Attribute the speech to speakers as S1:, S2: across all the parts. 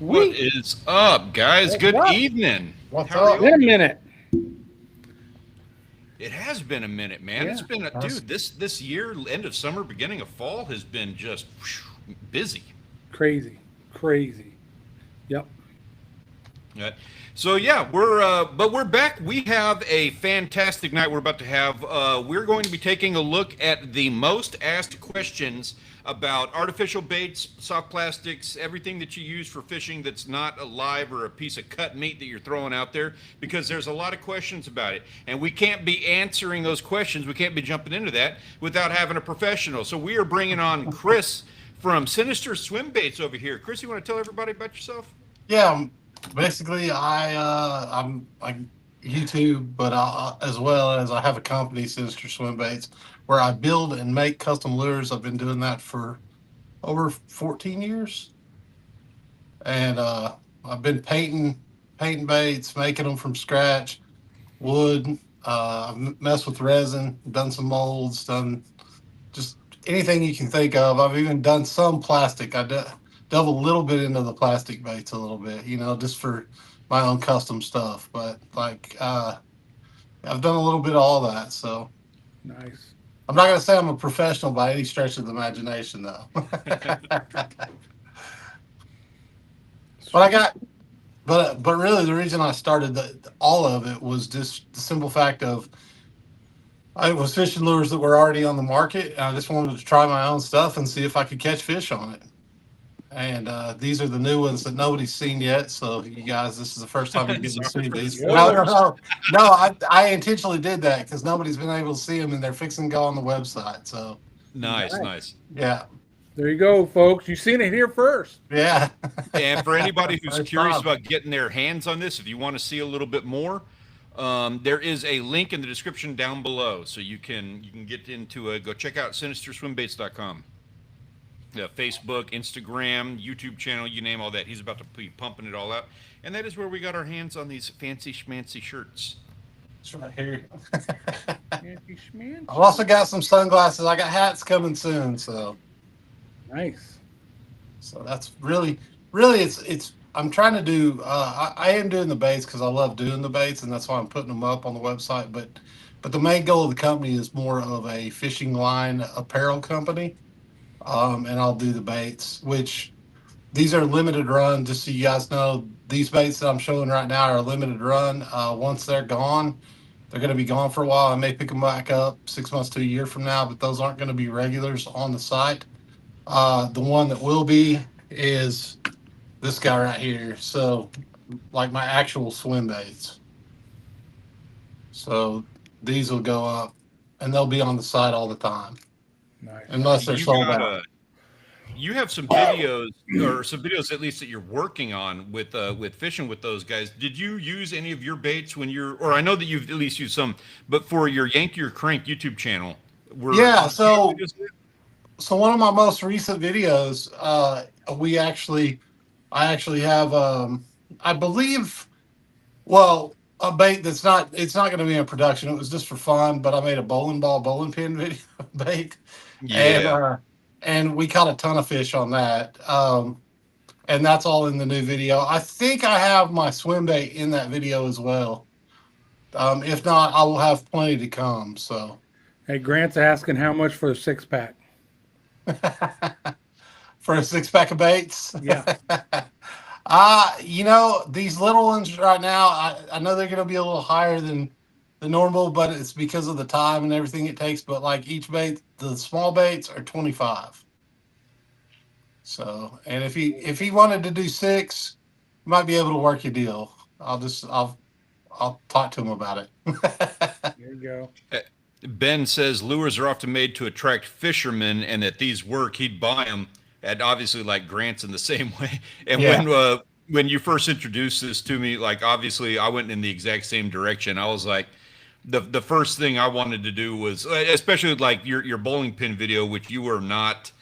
S1: What is up, guys?
S2: What's
S1: Good
S2: up?
S1: evening.
S3: What's
S1: How are
S3: up?
S2: Been a
S1: you?
S2: minute.
S1: It has been a minute, man. It's
S2: Yeah.
S1: been a
S3: Us.
S1: dude. This year, end of summer, beginning of fall, has been just busy.
S2: Crazy. Crazy. Yep.
S1: Uh, so yeah, we're back. We have a fantastic night we're about to have. We're going to be taking a look at the most asked questions about artificial baits, soft plastics, everything that you use for fishing that's not alive or a piece of cut meat that you're throwing out there, because there's a lot of questions about it, and we can't be answering those questions. We can't be jumping into that without having a professional. So we are bringing on Chris from Sinister Swim Baits over here. Chris, you want to tell everybody about yourself?
S3: Yeah, basically, I'm like YouTube, but as well as I have a company, Sinister Swim Baits, where I build and make custom lures. I've been doing that for over 14 years, and I've been painting baits, making them from scratch, wood. I've messed with resin, done some molds, done just anything you can think of. I've even done some plastic. Delve a little bit into the plastic baits a little bit, just for my own custom stuff. But like, I've done a little bit of all that. So
S2: Nice.
S3: I'm not gonna say I'm a professional by any stretch of the imagination, though. But I
S2: Sweet.
S3: got, but really, the reason I started all of it was just the simple fact of I was fishing lures that were already on the market. And I just wanted to try my own stuff and see if I could catch fish on it. And these are the new ones that nobody's seen yet. So you guys, this is the first time you get to see these.
S2: Yep.
S3: No, no,
S1: Spoilers.
S3: no, no. I intentionally did that because nobody's been able to see them, and they're fixing to go on the website. So
S1: Nice,
S2: Nice.
S1: nice.
S3: yeah,
S2: There you go, folks. You've seen it here first.
S3: yeah.
S1: And for anybody who's
S3: First
S1: curious
S3: time.
S1: about getting their hands on this, if you want to see a little bit more, there is a link in the description down below, so you can get into go check out sinisterswimbaits.com. Facebook, Instagram, YouTube channel, you name all that. He's about to be pumping it all out, and that is where we got our hands on these fancy schmancy shirts.
S3: It's right here.
S2: Fancy
S3: I've
S2: schmancy.
S3: also got some sunglasses. I got hats coming soon.
S2: Nice.
S3: So that's really it's. I'm trying to do. I am doing the baits because I love doing the baits, and that's why I'm putting them up on the website. But the main goal of the company is more of a fishing line apparel company, and I'll do the baits, which these are limited run. Just so you guys know, these baits that I'm showing right now are a limited run. Once they're gone, they're going to be gone for a while. I may pick them back up 6 months to a year from now, but those aren't going to be regulars on the site. The one that will be is this guy right here. So, like my actual swim baits. So these will go up, and they'll be on the site all the time,
S2: Nice.
S3: unless they're
S1: You
S3: sold
S1: got
S3: out.
S1: you have some videos, or some videos at least, that you're working on with fishing with those guys. Did you use any of your baits when you're, or I know that you've at least used some, but for your Yank Your Crank YouTube channel,
S3: Yeah.
S1: did you have
S3: So,
S1: videos there?
S3: so one of my most recent videos, I actually have, I believe, well, a bait that's not, it's not going to be in production. It was just for fun, but I made a bowling pin video bait, and
S1: Yeah.
S3: we caught a ton of fish on that. And that's all in the new video. I think I have my swim bait in that video as well. If not, I will have plenty to come. So
S2: Hey, Grant's asking how much for a 6-pack.
S3: for a 6 pack of baits.
S2: Yeah.
S3: These little ones right now, I know they're gonna be a little higher than the normal, but it's because of the time and everything it takes. But like each bait, the small baits are 25. So, and if he wanted to do six, might be able to work a deal. I'll talk to him about it.
S2: There you go.
S1: Ben says lures are often made to attract fishermen, and that these work. He'd buy them, and obviously, like Grant's in the same way. And
S3: Yeah.
S1: when you first introduced this to me, like obviously, I went in the exact same direction. I was like, the first thing I wanted to do was, especially with like your bowling pin video, which you were not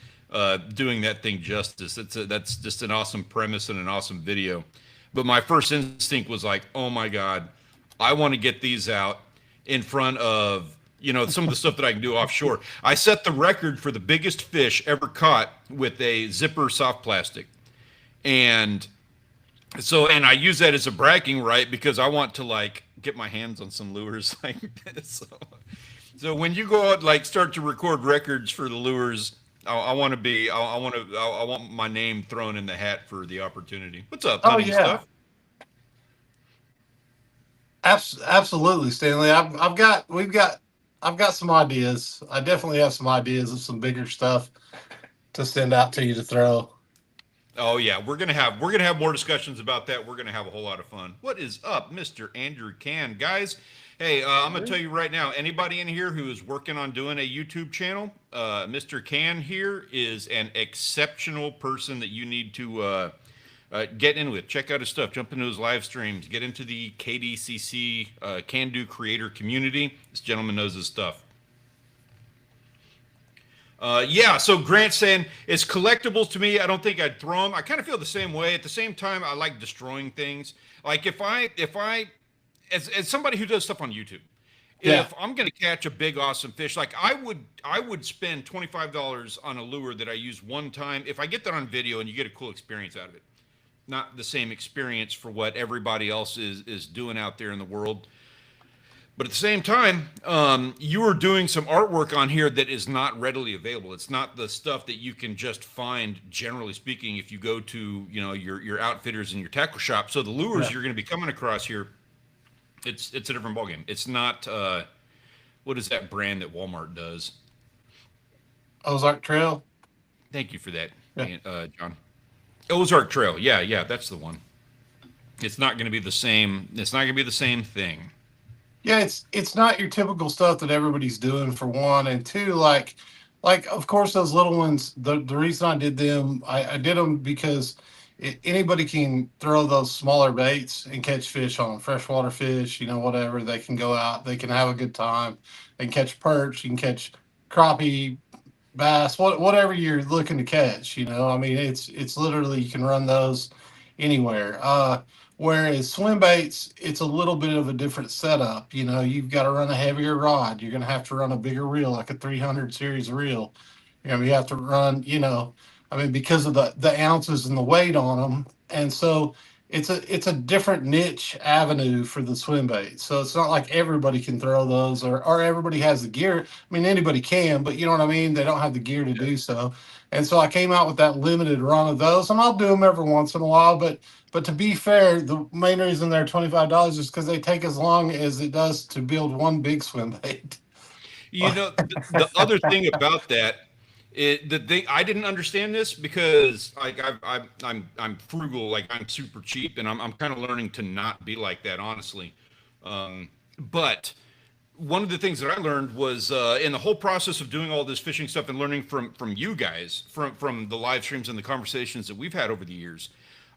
S1: doing that thing justice. That's just an awesome premise and an awesome video. But my first instinct was like, oh my god, I want to get these out in front of some of the stuff that I can do offshore. I set the record for the biggest fish ever caught with a zipper soft plastic, and So, and I use that as a bragging right because I want to like get my hands on some lures like this. So when you go out like start to record records for the lures, I want to be I want my name thrown in the hat for the opportunity. What's up,
S3: Oh
S1: hunting
S3: yeah,
S1: stuff?
S3: absolutely, Stanley. I've got some ideas. I definitely have some ideas of some bigger stuff to send out to you to throw.
S1: Oh yeah, we're gonna have more discussions about that. We're gonna have a whole lot of fun. What is up, Mister Andrew Can, guys? Hey, I'm gonna tell you right now. Anybody in here who is working on doing a YouTube channel, Mister Can here is an exceptional person that you need to get in with. Check out his stuff. Jump into his live streams. Get into the KDCC Can Do Creator community. This gentleman knows his stuff. Yeah, so Grant's saying it's collectibles to me. I don't think I'd throw them. I kind of feel the same way. At the same time, I like destroying things. Like as somebody who does stuff on YouTube,
S3: Yeah.
S1: if I'm going to catch a big awesome fish, like I would spend $25 on a lure that I use one time. If I get that on video and you get a cool experience out of it, not the same experience for what everybody else is doing out there in the world. But at the same time, you are doing some artwork on here that is not readily available. It's not the stuff that you can just find, generally speaking, if you go to your outfitters and your tackle shop. So the lures
S3: Yeah.
S1: you're going to be coming across here, it's a different ballgame. It's not what is that brand that Walmart does?
S3: Ozark Trail.
S1: Thank you for that,
S3: Yeah.
S1: John. Ozark Trail. Yeah, yeah, that's the one. It's not going to be the same. It's not going to be the same thing.
S3: Yeah, it's not your typical stuff that everybody's doing for one, and two, like of course those little ones. The reason I did them, I did them because anybody can throw those smaller baits and catch fish on 'em, freshwater fish, whatever. They can go out, they can have a good time, they can catch perch, you can catch crappie, bass, whatever you're looking to catch. I mean, it's literally you can run those anywhere. Whereas swim baits, it's a little bit of a different setup. You've got to run a heavier rod. You're going to have to run a bigger reel, like a 300 series reel. You have to run, I mean, because of the ounces and the weight on them. And so it's a different niche avenue for the swim bait. So it's not like everybody can throw those or everybody has the gear. I mean, anybody can, but you know what I mean? They don't have the gear to do so. And so I came out with that limited run of those, and I'll do them every once in a while. But to be fair, the main reason they're $25 is because they take as long as it does to build one big swim bait.
S1: The other thing about that, the thing I didn't understand this because like I'm frugal, like I'm super cheap, and I'm kind of learning to not be like that, honestly. But one of the things that I learned was in the whole process of doing all this fishing stuff and learning from you guys, from the live streams and the conversations that we've had over the years.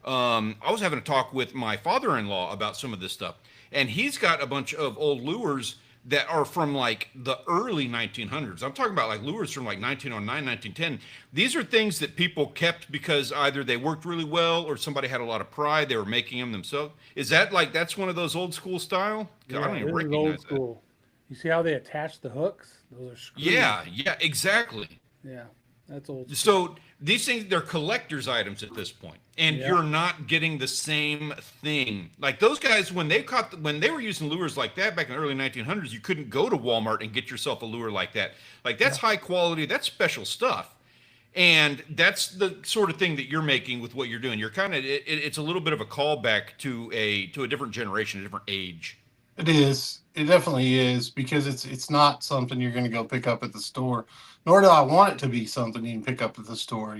S1: I was having a talk with my father-in-law about some of this stuff, and he's got a bunch of old lures that are from like the early 1900s. I'm talking about like lures from like 1909, 1910. These are things that people kept because either they worked really well or somebody had a lot of pride. They were making them themselves. Is that like that's one of those old school style?
S2: Yeah,
S1: I don't even
S2: this is
S1: recognize
S2: old
S1: that.
S2: school. You see how they attach the hooks? Those are screws.
S1: Yeah, yeah, exactly.
S2: Yeah, that's old.
S1: So these things, they're collector's items at this point, and
S2: Yeah.
S1: you're not getting the same thing. Like those guys, when they were using lures like that back in the early 1900s, you couldn't go to Walmart and get yourself a lure like that. Like that's high quality, that's special stuff, and that's the sort of thing that you're making with what you're doing. You're kind of it's a little bit of a callback to a different generation, a different age.
S3: It is. It definitely is because it's not something you're going to go pick up at the store. Nor do I want it to be something you can pick up at the store.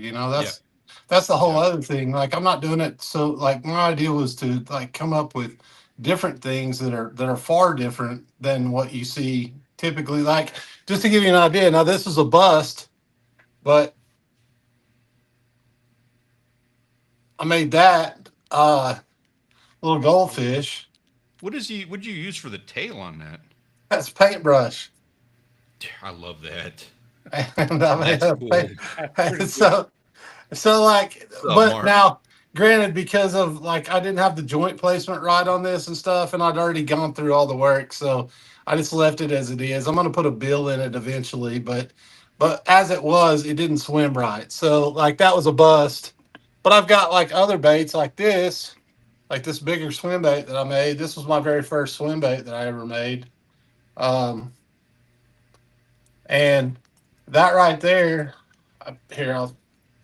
S3: That's the whole
S1: Yeah.
S3: other thing. Like I'm not doing it. So like my idea was to like come up with different things that are far different than what you see typically. Like just to give you an idea. Now this is a bust, but I made that little goldfish.
S1: What'd you use for the tail on that?
S3: That's paintbrush.
S1: I love that.
S3: And I made
S1: That's
S3: a
S1: cool.
S2: That's pretty
S3: so like,
S1: up,
S3: but
S1: Mark?
S3: now, granted, because of like I didn't have the joint placement right on this and stuff, and I'd already gone through all the work, so I just left it as it is. I'm gonna put a bill in it eventually, but as it was, it didn't swim right. So like that was a bust. But I've got like other baits like this like this bigger swim bait that I made. This was my very first swim bait that I ever made. And that right there, here,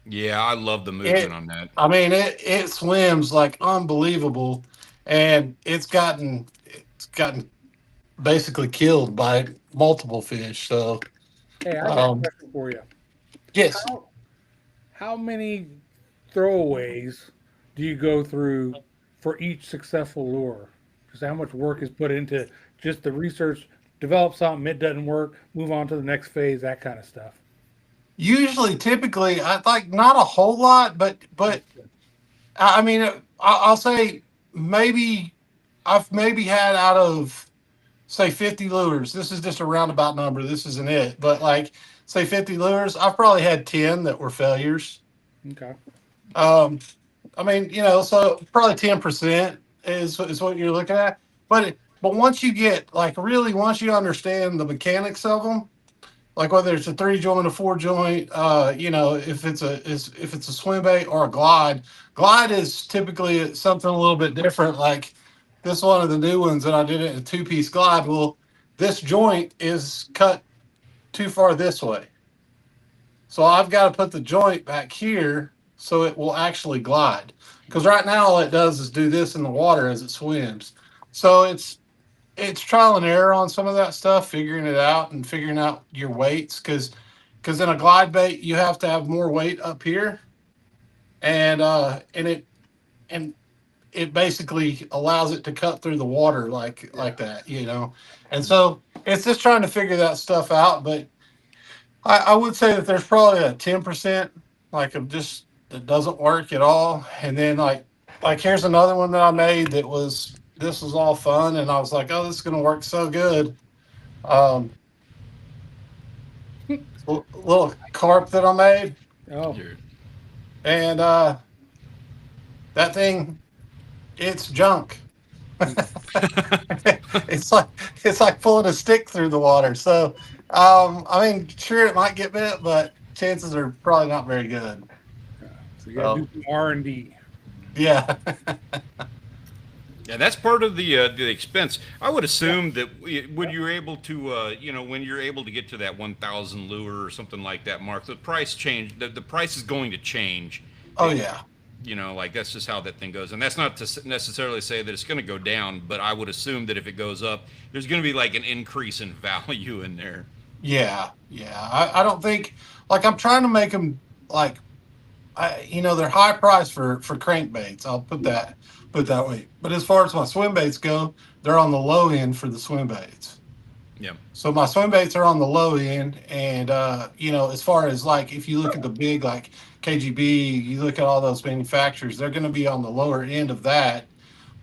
S1: Yeah, I love the movement
S3: it,
S1: on that.
S3: I mean, it swims like unbelievable, and it's gotten basically killed by multiple fish. So,
S2: Hey, I got a
S3: um,
S2: question for you.
S3: yes,
S2: How how many throwaways do you go through for each successful lure? Just how much work is put into just the research, develop something, it doesn't work, move on to the next phase, that kind of stuff.
S3: usually, typically, I like not a whole lot, but I mean, I'll say maybe I've maybe had out of say 50 lures. This is just a roundabout number. This isn't it, but like say 50 lures, I've probably had 10 that were failures.
S2: Okay.
S3: Um, I mean, so probably 10% is what you're looking at. But once you get like really once you understand the mechanics of them, like whether it's a 3 joint, a 4 joint, if it's a swim bait or a glide. Glide is typically something a little bit different. Like this one of the new ones that I did it in a 2-piece glide. Well, this joint is cut too far this way, so I've got to put the joint back here so it will actually glide. Because right now all it does is do this in the water as it swims. So it's trial and error on some of that stuff, figuring it out and figuring out your weights. Because in a glide bait you have to have more weight up here, and it basically allows it to cut through the water like that. And so it's just trying to figure that stuff out. But I would say that there's probably a 10% like of just that doesn't work at all. And then like here's another one that I made this was all fun, and I was like, oh, this is gonna work so good. Um, little carp that I made,
S2: Oh,
S3: and that thing, it's junk. it's like it's like pulling a stick through the water. So, I mean, sure, it might get bit, but chances are probably not very good.
S2: so you got to do some R&D.
S3: Yeah.
S1: Yeah, that's part of the expense. I would assume that when you're able to, when you're able to get to that 1,000 lure or something like that, Mark, the price change. The price is going to change.
S3: Oh yeah.
S1: Like that's just how that thing goes, and that's not to necessarily say that it's going to go down, but I would assume that if it goes up, there's going to be like an increase in value in there.
S3: Yeah. I don't think like I'm trying to make them like they're high price for crankbaits. I'll put that way. But as far as my swim baits go, they're on the low end for the swim baits.
S1: Yeah.
S3: So my swim baits are on the low end, and as far as like if you look at the big like KGB, you look at all those manufacturers, they're going to be on the lower end of that,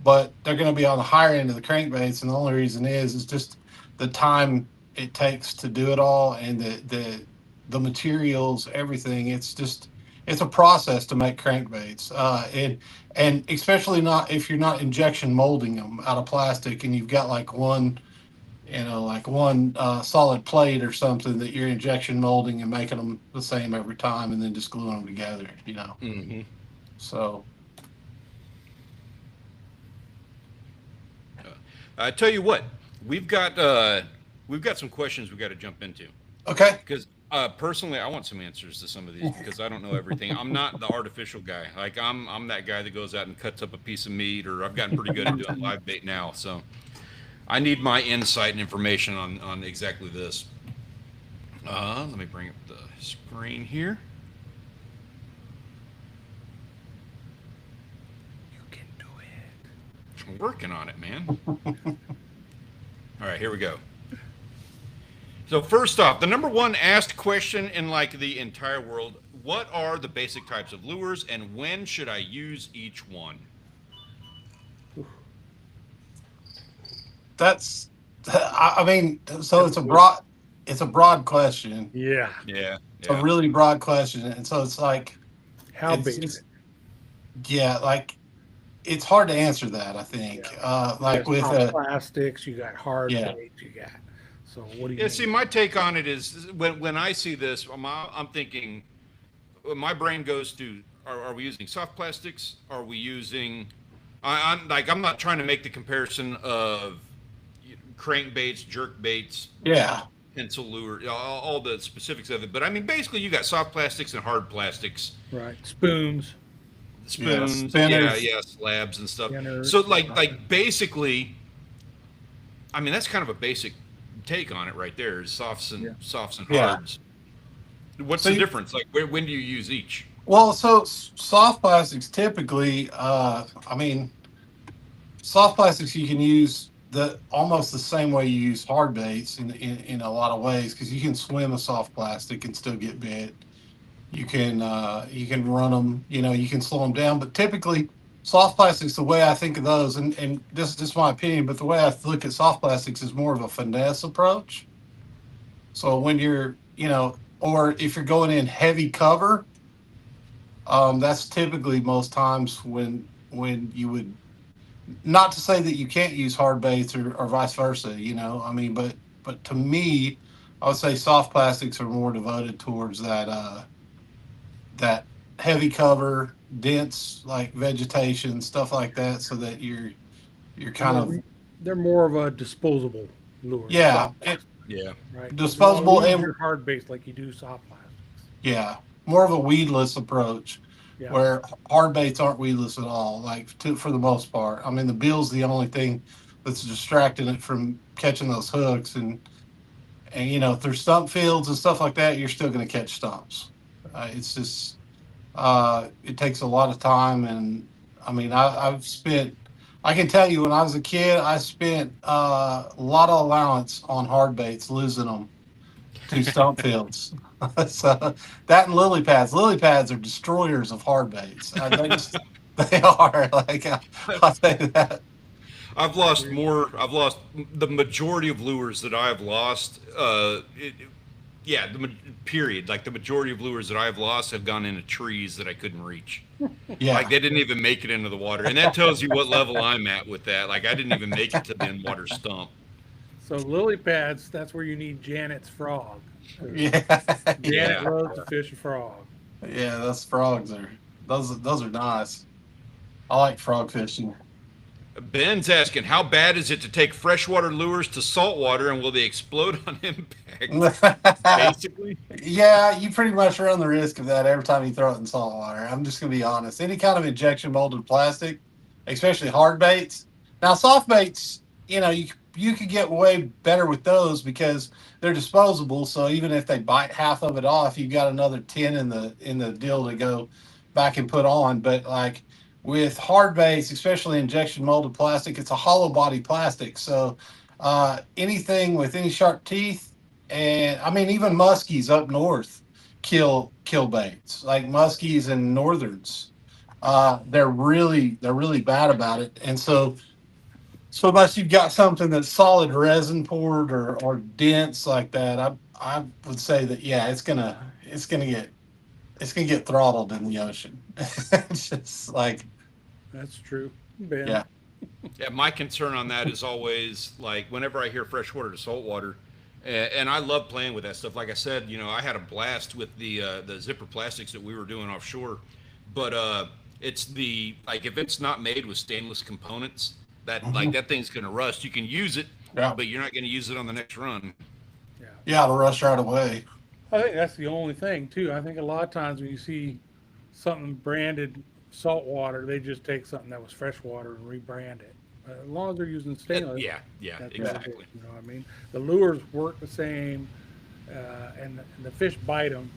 S3: but they're going to be on the higher end of the crankbaits, and the only reason is just the time it takes to do it all, and the materials, everything. It's a process to make crankbaits, and especially not if you're not injection molding them out of plastic, and you've got like one solid plate or something that you're injection molding and making them the same every time, and then just gluing them together.
S1: Mm-hmm.
S3: So
S1: I tell you what, we've got some questions we got to jump into.
S3: okay.
S1: Because personally, I want some answers to some of these because I don't know everything. I'm not the artificial guy. Like I'm that guy that goes out and cuts up a piece of meat, or I've gotten pretty good at doing live bait now. So I need my insight and information on exactly this. Let me bring up the screen here. You can do it. I'm working on it, man. All right, here we go. So first off, the number one asked question in like the entire world: what are the basic types of lures, and when should I use each one?
S3: That's, I mean, so it's a broad question.
S2: Yeah.
S1: Yeah.
S3: It's a really broad question, and so it's like,
S2: How big?
S3: yeah, like it's hard to answer that. I think, like with
S2: plastics, you got hard baits, you got. So what do you?
S1: Yeah. See, my take on it is when I see this, I'm thinking, my brain goes to: Are we using soft plastics? Are we using I'm not trying to make the comparison of crankbaits, jerk baits,
S3: Yeah.
S1: pencil lure, all the specifics of it. But I mean, basically, you got soft plastics and hard plastics,
S2: Right. Spoons,
S3: Yeah.
S1: spoons,
S3: Spinners.
S1: slabs and stuff.
S2: spinners.
S1: So like basically, I mean, that's kind of a basic take on it right there. Is
S2: Yeah.
S1: softs and
S3: Yeah.
S1: hards. What's
S3: So
S1: the
S3: you-
S1: difference? Like, when do you use each?
S3: Well, so soft plastics typically, soft plastics you can use almost the same way you use hard baits in a lot of ways, because you can swim a soft plastic and still get bit. You can run them, you can slow them down, but typically soft plastics, the way I think of those, and this is just my opinion, but the way I look at soft plastics is more of a finesse approach. So when you're, or if you're going in heavy cover, that's typically most times when you would, not to say that you can't use hard baits or vice versa, but to me, I would say soft plastics are more devoted towards that heavy cover, dense like vegetation, stuff like that, so that you're kind of
S2: They're more of a disposable lure.
S3: yeah,
S1: Yeah.
S2: Right.
S3: disposable
S2: You don't use
S3: and
S2: your hard baits like you do soft plastics.
S3: yeah, more of a weedless approach.
S2: Yeah.
S3: Where hard baits aren't weedless at all, for the most part. I mean, the bill's the only thing that's distracting it from catching those hooks, and through stump fields and stuff like that, you're still going to catch stumps. It's just it takes a lot of time, and I mean, I can tell you when I was a kid, I spent a lot of allowance on hard baits, losing them to stump fields. So that and lily pads. Lily pads are destroyers of hard baits. They are. Like I'll say that.
S1: I've lost more. I've lost the majority of lures that I have lost. Period. Like the majority of lures that I've lost have gone into trees that I couldn't reach.
S3: Yeah.
S1: Like they didn't even make it into the water, and that tells you what level I'm at with that. Like I didn't even make it to the in-water stump.
S2: So lily pads, that's where you need Janet's frog.
S3: Yeah.
S2: Janet
S1: Yeah.
S2: loves to fish a frog.
S3: Yeah. Those frogs are those are nice. I like frog fishing.
S1: Ben's asking, how bad is it to take freshwater lures to saltwater, and will they explode on impact? Basically.
S3: Yeah, you pretty much run the risk of that every time you throw it in salt water. I'm just gonna be honest. Any kind of injection molded plastic, especially hard baits. Now soft baits, you could get way better with those because they're disposable. So even if they bite half of it off, you've got another 10 in the deal to go back and put on. But like with hard baits, especially injection molded plastic, it's a hollow body plastic. So anything with any sharp teeth, and I mean even muskies up north kill baits, like muskies and northerns. They're really bad about it, and so unless you've got something that's solid resin poured or dense like that, I would say that yeah, it's gonna get throttled in the ocean. It's just like
S2: That's true. Ben.
S3: yeah.
S1: Yeah, my concern on that is always like whenever I hear freshwater to saltwater, and I love playing with that stuff. Like I said, I had a blast with the zipper plastics that we were doing offshore, but it's if it's not made with stainless components, that thing's gonna rust. You can use it,
S3: Yeah.
S1: but you're not gonna use it on the next run.
S3: Yeah, it'll rush right away.
S2: I think that's the only thing too. I think a lot of times when you see something branded saltwater, they just take something that was freshwater and rebrand it. As long as they're using stainless.
S1: Yeah,
S2: that's
S1: exactly.
S2: it, you know what I mean? The lures work the same, and the fish bite them.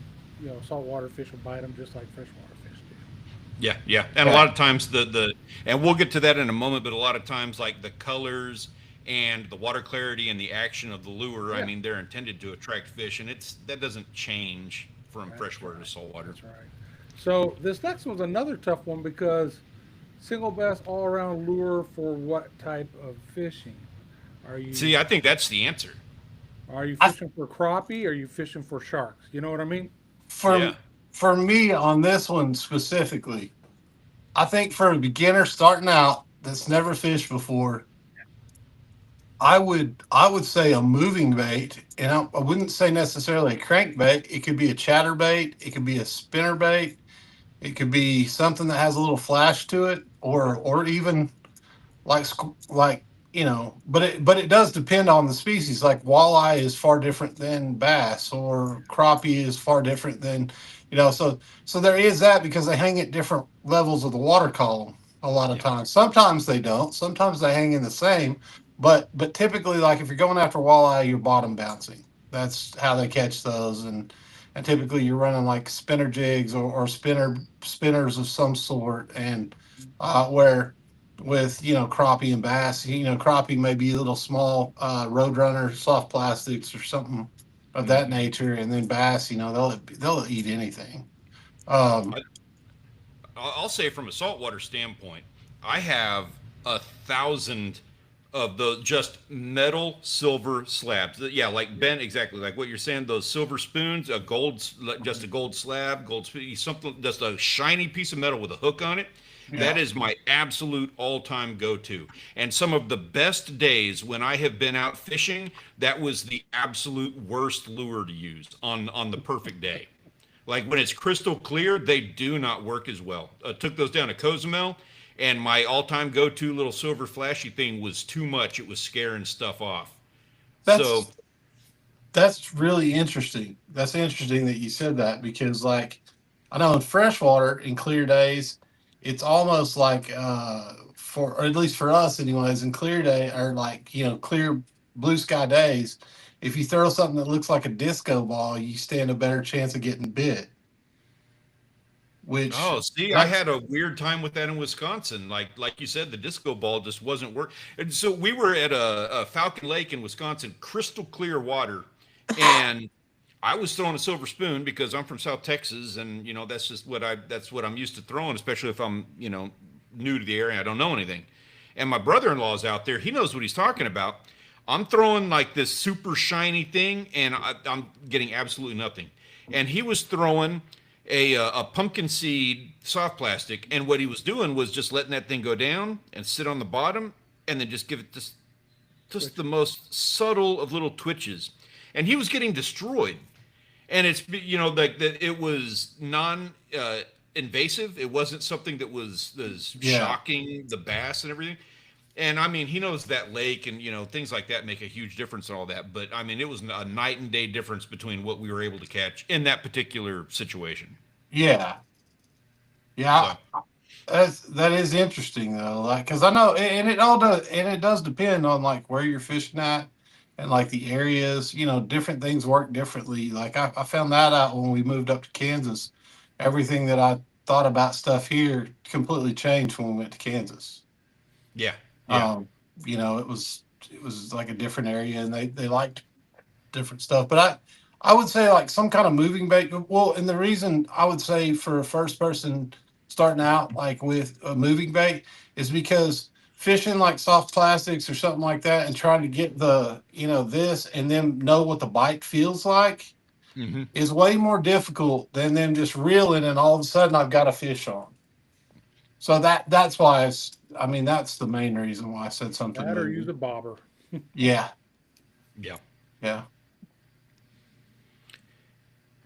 S2: Saltwater fish will bite them just like freshwater fish do.
S1: Yeah, and a lot of times and we'll get to that in a moment, but a lot of times like the colors and the water clarity and the action of the lure, I mean, they're intended to attract fish, and that doesn't change from freshwater to saltwater.
S2: That's right. So this next one's another tough one because single bass all around lure for what type of fishing?
S1: See, I think that's the answer.
S2: Are you fishing for crappie? Or are you fishing for sharks? You know what I mean?
S3: For me on this one specifically, I think for a beginner starting out that's never fished before, I would say a moving bait, and I wouldn't say necessarily a crankbait. It could be a chatterbait, it could be a spinner bait, it could be something that has a little flash to it, or even like but it does depend on the species. Like walleye is far different than bass, or crappie is far different than, so there is that, because they hang at different levels of the water column a lot of
S1: Yeah.
S3: times. Sometimes they don't. Sometimes they hang in the same. But typically, like if you're going after walleye, you're bottom bouncing. That's how they catch those, and typically you're running like spinner jigs, or spinners of some sort, and where with crappie and bass, crappie may be a little small roadrunner soft plastics or something of that
S1: Mhm.
S3: nature, and then bass, they'll eat anything. um
S1: I, I'll say from a saltwater standpoint, I have 1,000 of those just metal silver slabs. Yeah, like Ben, exactly like what you're saying. Those silver spoons, just a gold slab, gold spoon, something, just a shiny piece of metal with a hook on it. That
S3: yeah,
S1: is my absolute all-time go-to. And some of the best days when I have been out fishing, that was the absolute worst lure to use on the perfect day. Like when it's crystal clear, they do not work as well. I took those down to Cozumel, and my all-time go-to little silver flashy thing was too much. It was scaring stuff off. So,
S3: that's that's really interesting. That's interesting that you said that, because like I know in freshwater in clear days, it's almost like or at least for us anyways, in clear day, or like clear blue sky days, if you throw something that looks like a disco ball, you stand a better chance of getting bit. Which
S1: oh, see, I
S3: that's
S1: had a weird time with that in Wisconsin. Like you said, the disco ball just wasn't work. And so we were at a Falcon Lake in Wisconsin, crystal clear water, and I was throwing a silver spoon because I'm from South Texas, and that's what I'm used to throwing, especially if I'm new to the area, I don't know anything. And my brother-in-law's out there; he knows what he's talking about. I'm throwing like this super shiny thing, and I'm getting absolutely nothing. And he was throwing a pumpkin seed soft plastic, and what he was doing was just letting that thing go down and sit on the bottom, and then just give it just
S2: Twitch.
S1: the most subtle of little twitches, and he was getting destroyed. And it's like that, it was non invasive. It wasn't something that was
S3: yeah.
S1: shocking the bass and everything. And I mean, he knows that lake and things like that make a huge difference and all that. But I mean, it was a night and day difference between what we were able to catch in that particular situation.
S3: Yeah. Yeah.
S1: So
S3: That is interesting though, like because I know, and it does depend on like where you're fishing at, and like the areas. Different things work differently. Like I found that out when we moved up to Kansas. Everything that I thought about stuff here completely changed when we went to Kansas.
S1: yeah, yeah,
S3: Um, it was like a different area, and they liked different stuff. But I would say like some kind of moving bait. Well, and the reason I would say for a first person starting out like with a moving bait is because fishing like soft plastics or something like that, and trying to get the this and then know what the bite feels like,
S1: hmm
S3: is way more difficult than them just reeling and all of a sudden I've got a fish on. So that's why I mean that's the main reason why I said something
S2: That or use
S3: moving.
S2: a bobber.
S3: Yeah,
S1: yeah.
S3: yeah.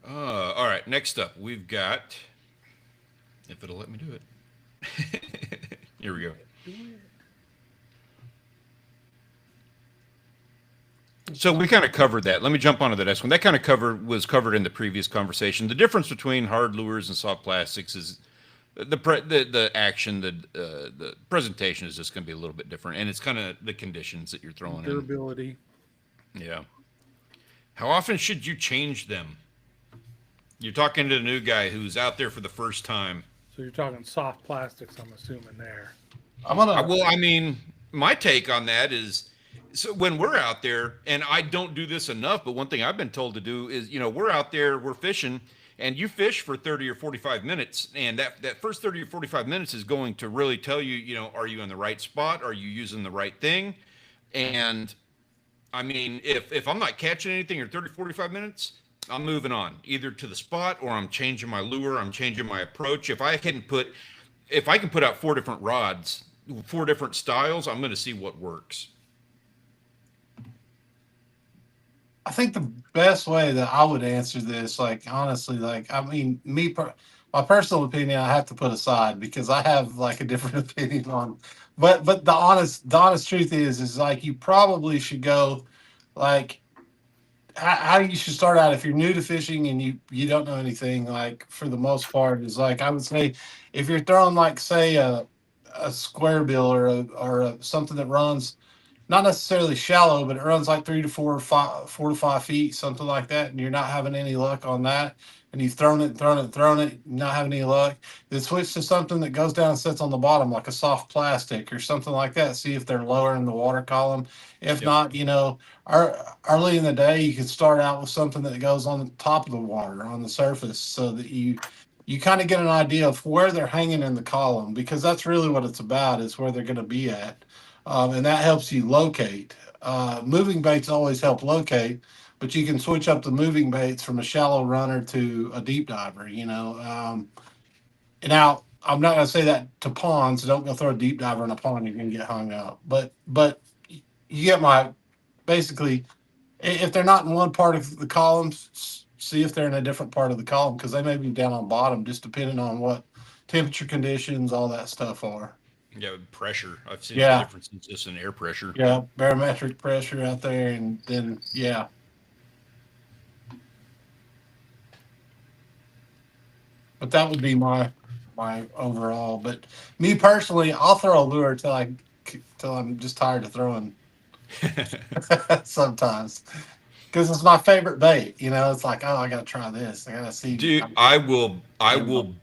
S1: All right. Next up, we've got, if it'll let me do it. Here we go.
S2: Do it.
S1: So we kind of covered that. Let me jump onto the next one. That kind of was covered in the previous conversation. The difference between hard lures and soft plastics is the action, the presentation is just going to be a little bit different, and it's kind of the conditions that you're throwing in.
S2: Durability.
S1: Yeah. How often should you change them? You're talking to a new guy who's out there for the first time.
S2: So you're talking soft plastics, I'm assuming there.
S3: I'm gonna.
S1: Well, I mean, my take on that is, so when we're out there, and I don't do this enough, but one thing I've been told to do is, we're out there, we're fishing, and you fish for 30 or 45 minutes, and that first 30 or 45 minutes is going to really tell you, are you in the right spot? Are you using the right thing? And I mean, if I'm not catching anything in 30, 45 minutes, I'm moving on either to the spot, or I'm changing my lure, I'm changing my approach. If I can put out 4 different rods, 4 different styles, I'm going to see what works.
S3: I think the best way that I would answer this, like honestly, like I mean, my personal opinion I have to put aside because I have like a different opinion on. But the honest truth is like you probably should go like how you should start out if you're new to fishing and you don't know anything. Like for the most part, is like I would say if you're throwing like say a square bill something that runs not necessarily shallow, but it runs like 4 to 5 feet, something like that, and you're not having any luck on that, and you've thrown it, not having any luck, then switch to something that goes down and sits on the bottom, like a soft plastic or something like that. See if they're lower in the water column. If
S1: Yep.
S3: not, early in the day, you can start out with something that goes on the top of the water, on the surface, so that you kind of get an idea of where they're hanging in the column, because that's really what it's about, is where they're going to be at, and that helps you locate. Moving baits always help locate, but you can switch up the moving baits from a shallow runner to a deep diver. And now I'm not going to say that to ponds. Don't go throw a deep diver in a pond; you're going to get hung up. But you get my basically. If they're not in one part of the column, see if they're in a different part of the column, because they may be down on bottom, just depending on what temperature conditions, all that stuff are.
S1: Yeah, pressure. I've seen the
S3: Yeah.
S1: difference in just in air pressure.
S3: Yeah, barometric pressure out there, and then yeah. But that would be my overall. But me personally, I'll throw a lure till I'm just tired of throwing sometimes, because it's my favorite bait. It's like, oh, I got to try this. I got to see.
S1: Dude, I will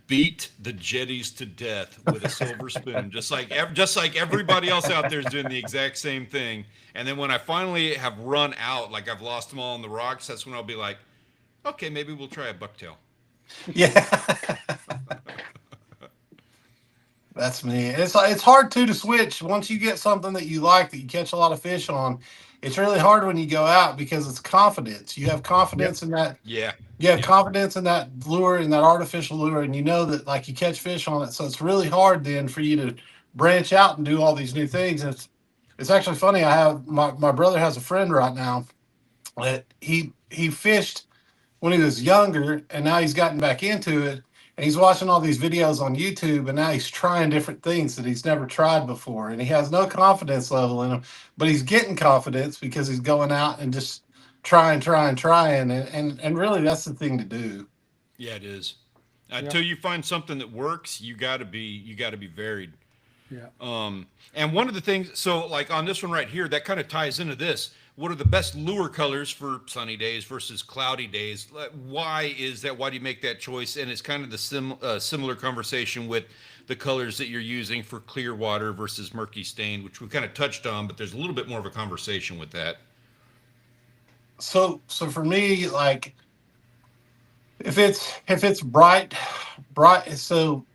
S1: beat the jetties to death with a silver spoon, just like everybody else out there is doing the exact same thing. And then when I finally have run out, like I've lost them all on the rocks, that's when I'll be like, okay, maybe we'll try a bucktail.
S3: Yeah. That's me. It's hard too to switch once you get something that you like, that you catch a lot of fish on. It's really hard when you go out, because it's confidence. You have
S2: Yep.
S3: confidence in that.
S1: Yeah.
S3: You have
S1: Yeah.
S3: confidence in that lure, in that artificial lure, and you know that like you catch fish on it. So it's really hard then for you to branch out and do all these new things. And it's actually funny. I have my brother has a friend right now that he fished when he was younger, and now he's gotten back into it, and he's watching all these videos on YouTube, and now he's trying different things that he's never tried before, and he has no confidence level in him, but he's getting confidence because he's going out and just trying, and really that's the thing to do.
S1: Yeah, it is.
S2: Yeah.
S1: Until you find something that works, you got to be varied.
S2: Yeah.
S1: And one of the things, so like on this one right here, that kind of ties into this. What are the best lure colors for sunny days versus cloudy days? Why is that? Why do you make that choice? And it's kind of the similar conversation with the colors that you're using for clear water versus murky stain, which we kind of touched on, but there's a little bit more of a conversation with that.
S3: So for me, like if it's bright, so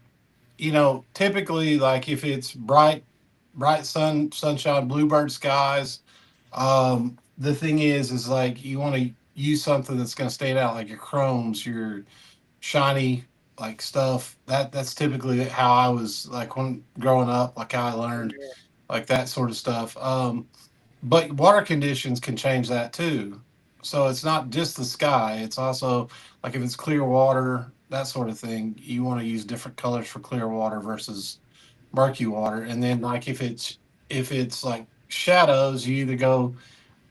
S3: typically, like if it's bright sunshine, bluebird skies. The thing is like you want to use something that's going to stand out, like your chromes, your shiny like stuff. That's typically how I was like when growing up, like how I learned like that sort of stuff. But water conditions can change that too. So it's not just the sky. It's also like if it's clear water, that sort of thing. You want to use different colors for clear water versus murky water. And then like if it's like shadows, you either go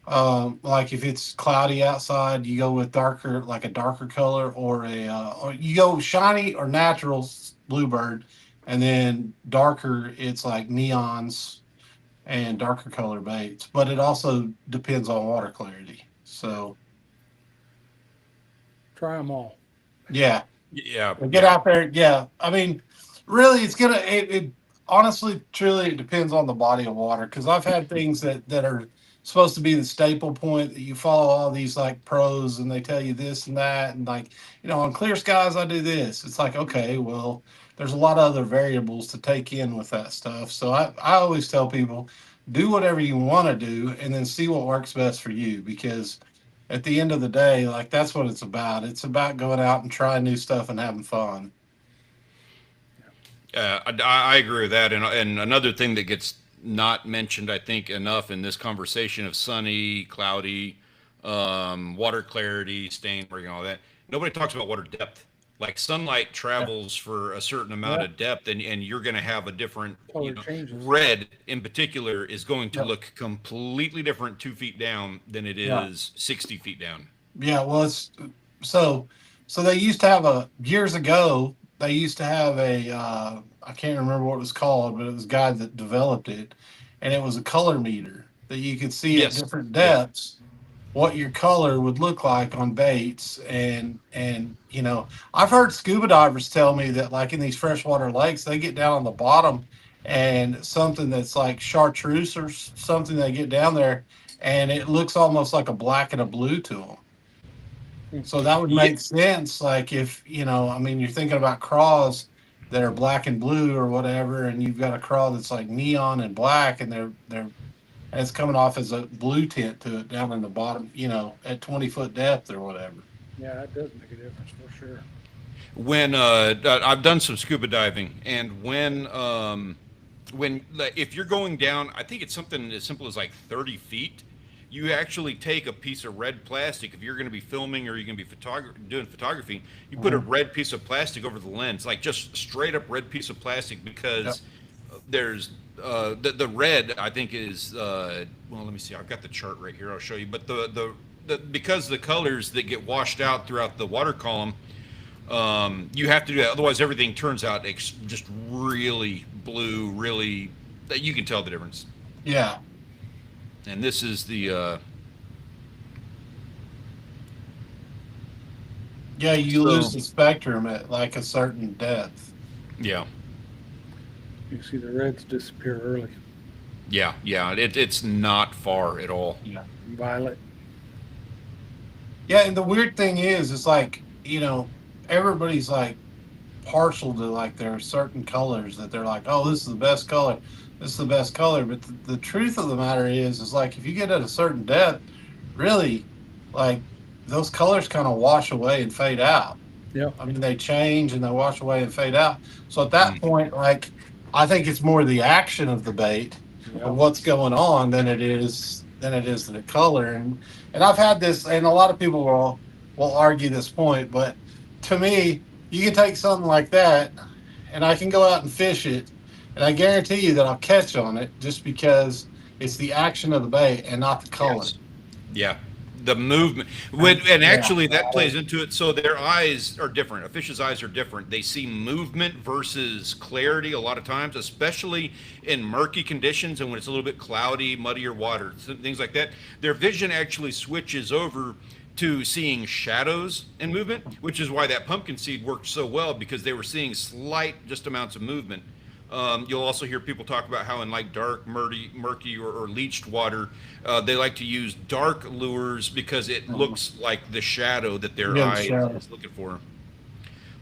S3: like if it's cloudy outside, you go with like a darker color, or you go shiny or natural bluebird, and then darker, it's like neons and darker color baits. But it also depends on water clarity. So
S2: Try them all.
S3: yeah,
S1: Yeah,
S3: but get
S1: yeah.
S3: out there. Yeah, I mean, really, it honestly, truly, it depends on the body of water. Because I've had things that are supposed to be the staple point that you follow all these like pros, and they tell you this and that, and like on clear skies I do this. It's like, okay, well, there's a lot of other variables to take in with that stuff. So I always tell people, do whatever you want to do, and then see what works best for you, because at the end of the day, like that's what it's about. It's about going out and trying new stuff and having fun.
S1: I agree with that. And another thing that gets not mentioned, I think, enough in this conversation of sunny, cloudy, water clarity, stain, all that. Nobody talks about water depth. Like sunlight travels for a certain amount
S2: Yeah.
S1: of depth, and you're going to have a different,
S2: Color changes.
S1: red in particular is going to
S3: Yep.
S1: look completely different 2 feet down than it
S3: Yeah.
S1: is 60 feet down.
S3: Yeah, well, it's so they used to have a years ago. They used to have a I can't remember what it was called, but it was a guy that developed it, and it was a color meter that you could see at
S1: Yes.
S3: different
S1: Yeah.
S3: depths what your color would look like on baits. And I've heard scuba divers tell me that like in these freshwater lakes they get down on the bottom and something that's like chartreuse or something, they get down there and it looks almost like a black and a blue to them. So that would
S1: Yeah.
S3: make sense. Like if, I mean, you're thinking about craws that are black and blue or whatever, and you've got a craw that's like neon and black, and and it's coming off as a blue tint to it down in the bottom, at 20-foot depth or whatever.
S2: Yeah, that does make a difference for sure.
S1: When I've done some scuba diving, and when like, if you're going down, I think it's something as simple as like 30 feet. You actually take a piece of red plastic. If you're going to be filming or you're going to be doing photography, you put a red piece of plastic over the lens, like just straight up red piece of plastic, because there's the red, I think, is well, let me see. I've got the chart right here. I'll show you. But the because the colors that get washed out throughout the water column, you have to do that. Otherwise, everything turns out just really blue. Really, you can tell the difference.
S3: Yeah.
S1: And this is the
S3: Yeah, you lose the spectrum at like a certain depth.
S1: yeah.
S2: You see the reds disappear early.
S1: Yeah, it's not far at all.
S3: Yeah.
S2: Violet.
S3: Yeah, and the weird thing is, it's like, everybody's like partial to like there are certain colors that they're like, oh, this is the best color. This is the best color. But the truth of the matter is like if you get at a certain depth, really, like those colors kind of wash away and fade out.
S2: Yeah.
S3: I mean, they change and they wash away and fade out. So at that point, like, I think it's more the action of the bait of what's going on than it is the color. And I've had this, and a lot of people will argue this point, but to me, you can take something like that, and I can go out and fish it, and I guarantee you that I'll catch on it just because it's the action of the bait and not the color.
S1: Yes. Yeah, the movement. And actually, that plays into it. So their eyes are different. A fish's eyes are different. They see movement versus clarity a lot of times, especially in murky conditions and when it's a little bit cloudy, muddier water, things like that. Their vision actually switches over to seeing shadows and movement, which is why that pumpkin seed worked so well, because they were seeing slight just amounts of movement. You'll also hear people talk about how in like dark, murky or leached water, they like to use dark lures because it looks like the shadow that their eye is looking for.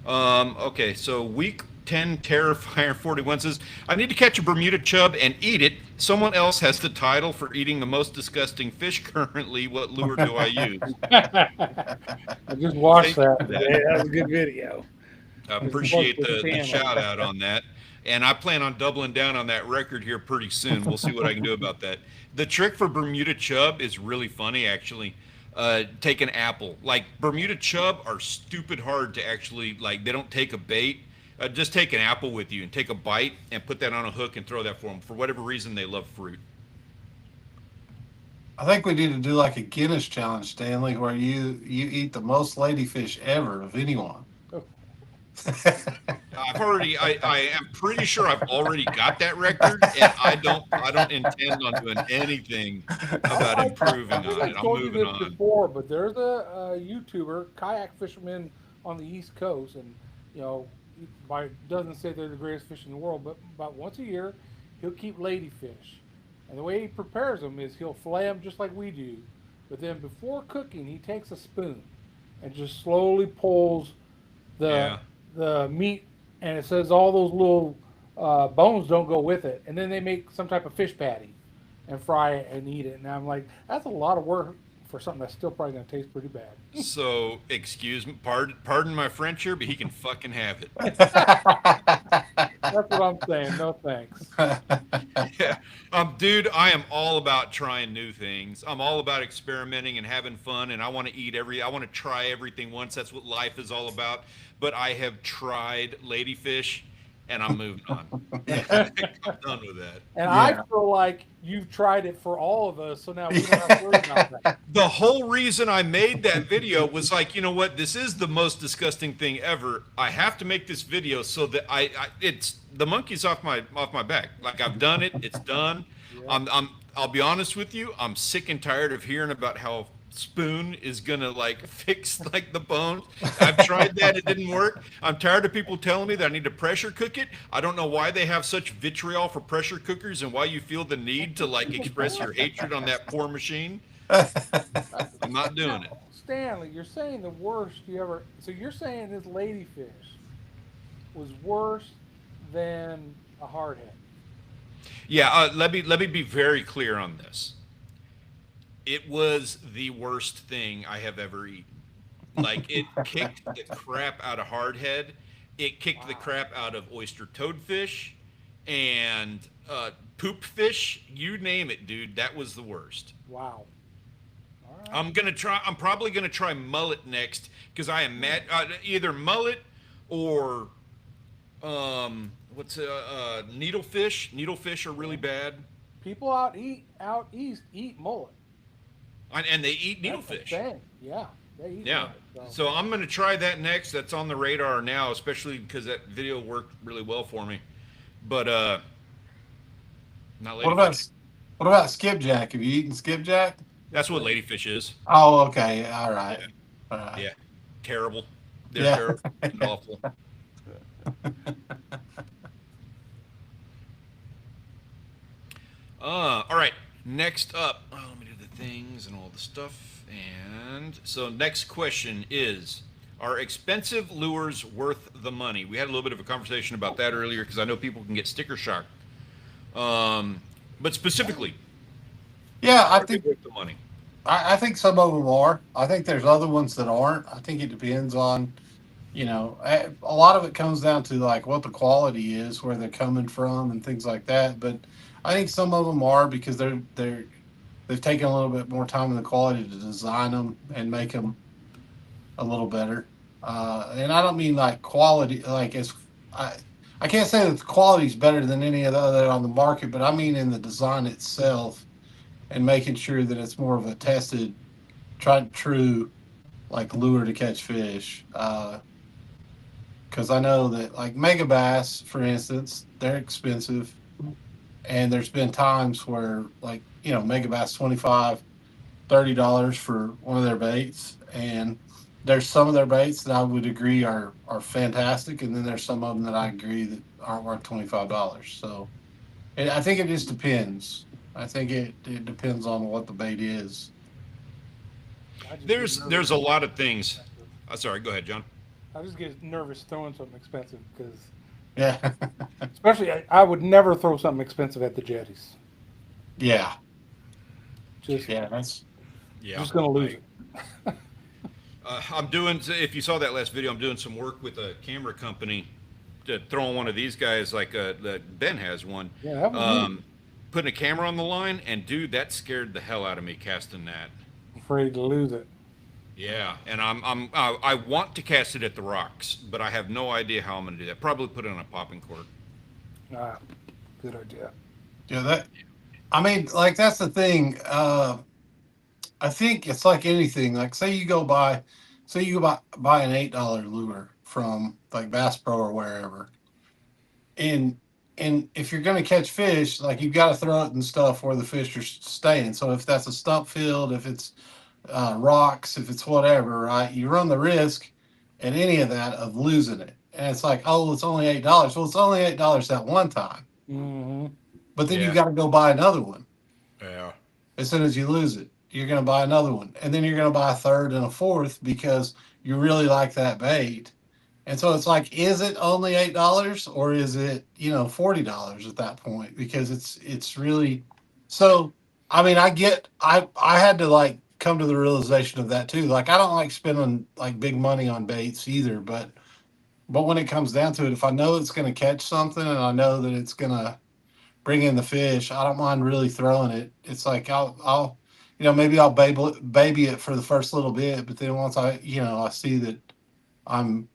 S1: Okay, so week 10 Terrifier 41 says, I need to catch a Bermuda chub and eat it. Someone else has the title for eating the most disgusting fish currently. What lure do I use?
S2: I just watched that. That was a good video.
S1: I appreciate the shout out on that. And I plan on doubling down on that record here pretty soon. We'll see what I can do about that. The trick for Bermuda chub is really funny, actually. Take an apple. Like, Bermuda chub are stupid hard to actually, like, they don't take a bait. Just take an apple with you and take a bite and put that on a hook and throw that for them. For whatever reason, they love fruit.
S3: I think we need to do like a Guinness challenge, Stanley, where you eat the most ladyfish ever of anyone.
S1: I am pretty sure I've already got that record, and I don't intend on doing anything about improving on it. I'm moving on.
S2: Before, but there's a YouTuber, kayak fisherman on the East Coast, and doesn't say they're the greatest fish in the world, but about once a year, he'll keep ladyfish, and the way he prepares them is he'll fillet them just like we do, but then before cooking, he takes a spoon and just slowly pulls the meat, and it says all those little bones don't go with it, and then they make some type of fish patty and fry it and eat it. And I'm like, that's a lot of work for something that's still probably going to taste pretty bad.
S1: So, excuse me, pardon my French here, but he can fucking have it.
S2: That's what I'm saying. No thanks.
S1: Yeah. Dude, I am all about trying new things. I'm all about experimenting and having fun, and I want to try everything once. That's what life is all about. but I have tried ladyfish, and I'm moving on.
S3: Yeah.
S1: I'm done with that.
S2: And I
S3: Yeah.
S2: feel like you've tried it for all of us, so now we don't have to worry about that.
S1: The whole reason I made that video was like, you know what? This is the most disgusting thing ever. I have to make this video so that it's the monkey's off my back. Like I've done it. It's done.
S2: Yeah.
S1: I'll be honest with you. I'm sick and tired of hearing about how spoon is gonna like fix like the bones. I've tried that, it didn't work. I'm tired of people telling me that I need to pressure cook it. I don't know why they have such vitriol for pressure cookers and why you feel the need to like express your hatred on that poor machine. I'm not doing it.
S2: Stanley, you're saying the worst you ever. So you're saying this ladyfish was worse than a hardhead.
S1: Yeah, let me be very clear on this. It was the worst thing I have ever eaten. Like it kicked the crap out of hardhead. It kicked the crap out of oyster toadfish and poop fish. You name it, dude. That was the worst.
S2: Wow. All right.
S1: I'm probably gonna try mullet next because I am mad. Either mullet or what's needlefish. Needlefish are really bad,
S2: People out east eat mullet.
S1: and they eat
S2: That's the
S1: needlefish.
S2: thing. Yeah, they eat
S1: Yeah.
S2: mullet.
S1: So I'm gonna try that next. That's on the radar now, especially because that video worked really well for me. But not
S3: What
S1: ladyfish.
S3: about skipjack? Have you eaten skipjack?
S1: That's what ladyfish is.
S3: Oh, okay. All right.
S1: Yeah.
S3: All right.
S1: Yeah. Terrible. They're
S3: Yeah.
S1: terrible. And awful. All right. Next up, let me do the things and all the stuff. And so, next question is: are expensive lures worth the money? We had a little bit of a conversation about that earlier because I know people can get sticker shock. But specifically,
S3: Yeah, I
S1: are they
S3: think
S1: worth the money?
S3: I think some of them are. I think there's other ones that aren't. I think it depends on, a lot of it comes down to like what the quality is, where they're coming from, and things like that. But I think some of them are because they've taken a little bit more time and the quality to design them and make them a little better. And I don't mean like quality, like I can't say that the quality is better than any of the other on the market, but I mean in the design itself and making sure that it's more of a tested, tried and true, like lure to catch fish. Because I know that like mega bass, for instance, they're expensive, and there's been times where like mega bass $25-$30 for one of their baits, and there's some of their baits that I would agree are fantastic, and then there's some of them that I agree that aren't worth $25. So I think it just depends. I think it depends on what the bait is.
S2: I just
S1: There's
S2: get
S1: there's a
S2: nervous.
S1: lot of things. Sorry, go ahead, John.
S2: I just get nervous throwing something expensive because,
S3: Yeah.
S2: especially, I would never throw something expensive at the jetties.
S3: Yeah.
S2: Just,
S3: Yeah. That's
S1: Yeah,
S2: just gonna lose it.
S1: I'm doing. If you saw that last video, I'm doing some work with a camera company to throwing one of these guys like that Ben has one.
S2: Yeah, that was neat.
S1: Putting a camera on the line, and dude, that scared the hell out of me casting that.
S2: Afraid to lose it.
S1: Yeah, and I want to cast it at the rocks, but I have no idea how I'm going to do that. Probably put it on a popping cork.
S2: Ah, good idea.
S3: yeah. I mean, like that's the thing. I think it's like anything. Like say you go buy an $8 lure from like Bass Pro or wherever, and if you're going to catch fish, like you've got to throw it in stuff where the fish are staying. So if that's a stump field, if it's rocks, if it's whatever, right, you run the risk at any of that of losing it. And it's like, oh, it's only $8. Well, it's only $8 that one time,
S2: Mm-hmm.
S3: but then you
S1: Yeah.
S3: got to go buy another one.
S1: Yeah.
S3: As soon as you lose it, you're going to buy another one, and then you're going to buy a third and a fourth because you really like that bait. And so it's like, is it only $8 or is it $40 at that point? Because it's really so. I mean, I had to like come to the realization of that too. Like I don't like spending like big money on baits either, but when it comes down to it, if I know it's going to catch something and I know that it's going to bring in the fish, I don't mind really throwing it. It's like I'll maybe I'll baby it for the first little bit, but then once I see that I'm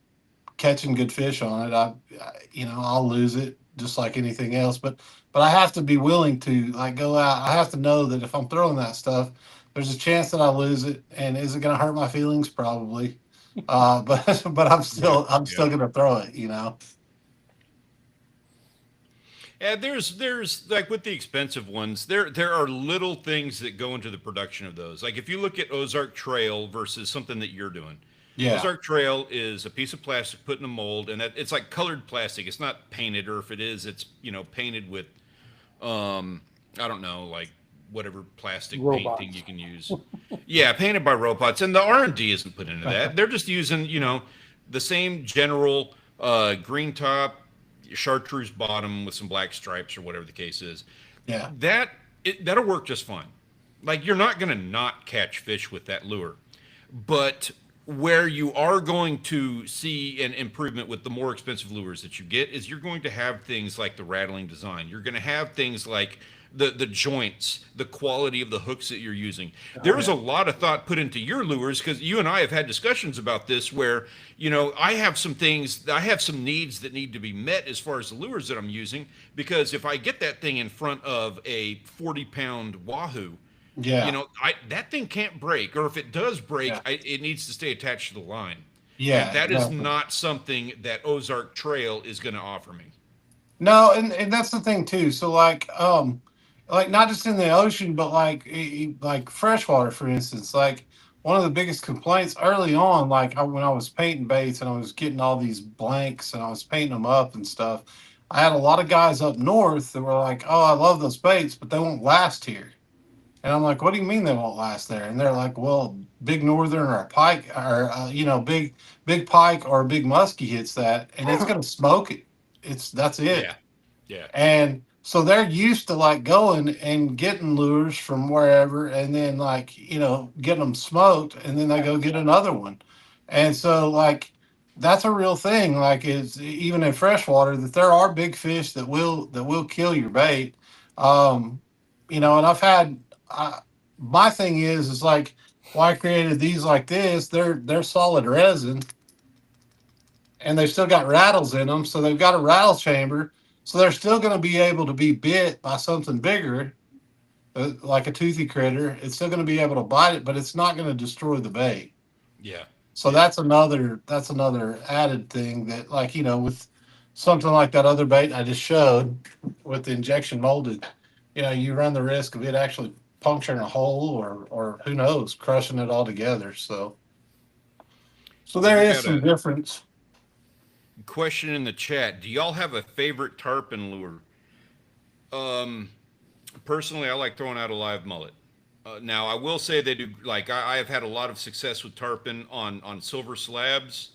S3: catching good fish on it, I'll lose it just like anything else. But I have to be willing to like go out. I have to know that if I'm throwing that stuff, there's a chance that I lose it. And is it going to hurt my feelings? Probably. But I'm still going to throw it.
S1: And there's like with the expensive ones, there are little things that go into the production of those. Like if you look at Ozark Trail versus something that you're doing.
S3: Yeah.
S1: Ozark Trail is a piece of plastic put in a mold, and it's like colored plastic. It's not painted, or if it is, it's painted with, I don't know, like whatever plastic
S2: Robots.
S1: paint thing you can use. Yeah, painted by robots, and the R&D isn't put into that. They're just using the same general green top, chartreuse bottom with some black stripes or whatever the case is.
S3: Yeah.
S1: That'll work just fine. Like you're not going to not catch fish with that lure, but where you are going to see an improvement with the more expensive lures that you get is you're going to have things like the rattling design. You're going to have things like the joints, the quality of the hooks that you're using. There is a lot of thought put into your lures because you and I have had discussions about this where, I have some needs that need to be met as far as the lures that I'm using, because if I get that thing in front of a 40-pound wahoo,
S3: Yeah.
S1: that thing can't break, or if it does break,
S3: Yeah.
S1: it needs to stay attached to the line.
S3: Yeah.
S1: And that is
S3: definitely.
S1: not something that Ozark Trail is going to offer me.
S3: No, and that's the thing too. So like not just in the ocean, but like freshwater, for instance. Like one of the biggest complaints early on, when I was painting baits and I was getting all these blanks and I was painting them up and stuff, I had a lot of guys up north that were like, "Oh, I love those baits, but they won't last here." And I'm like, "What do you mean they won't last there?" And they're like, "Well, big northern or a pike or big pike or a big muskie hits that, and it's gonna smoke it. That's it."
S1: Yeah. Yeah.
S3: And so they're used to like going and getting lures from wherever and then getting them smoked and then they go get another one. And so that's a real thing. Like it's even in freshwater that there are big fish that will kill your bait. Um, and my thing is like why I created these like this, they're solid resin and they've still got rattles in them, so they've got a rattle chamber, so they're still going to be able to be bit by something bigger, like a toothy critter. It's still going to be able to bite it, but it's not going to destroy the bait.
S1: Yeah.
S3: So that's another added thing that, with something like that other bait I just showed with the injection molded, you run the risk of it actually puncturing a hole or who knows, crushing it all together. So there
S1: We
S3: is
S1: got
S3: some
S1: a
S3: difference.
S1: question in the chat. Do y'all have a favorite tarpon lure? Personally, I like throwing out a live mullet. Now, I will say they do. Like I have had a lot of success with tarpon on silver slabs.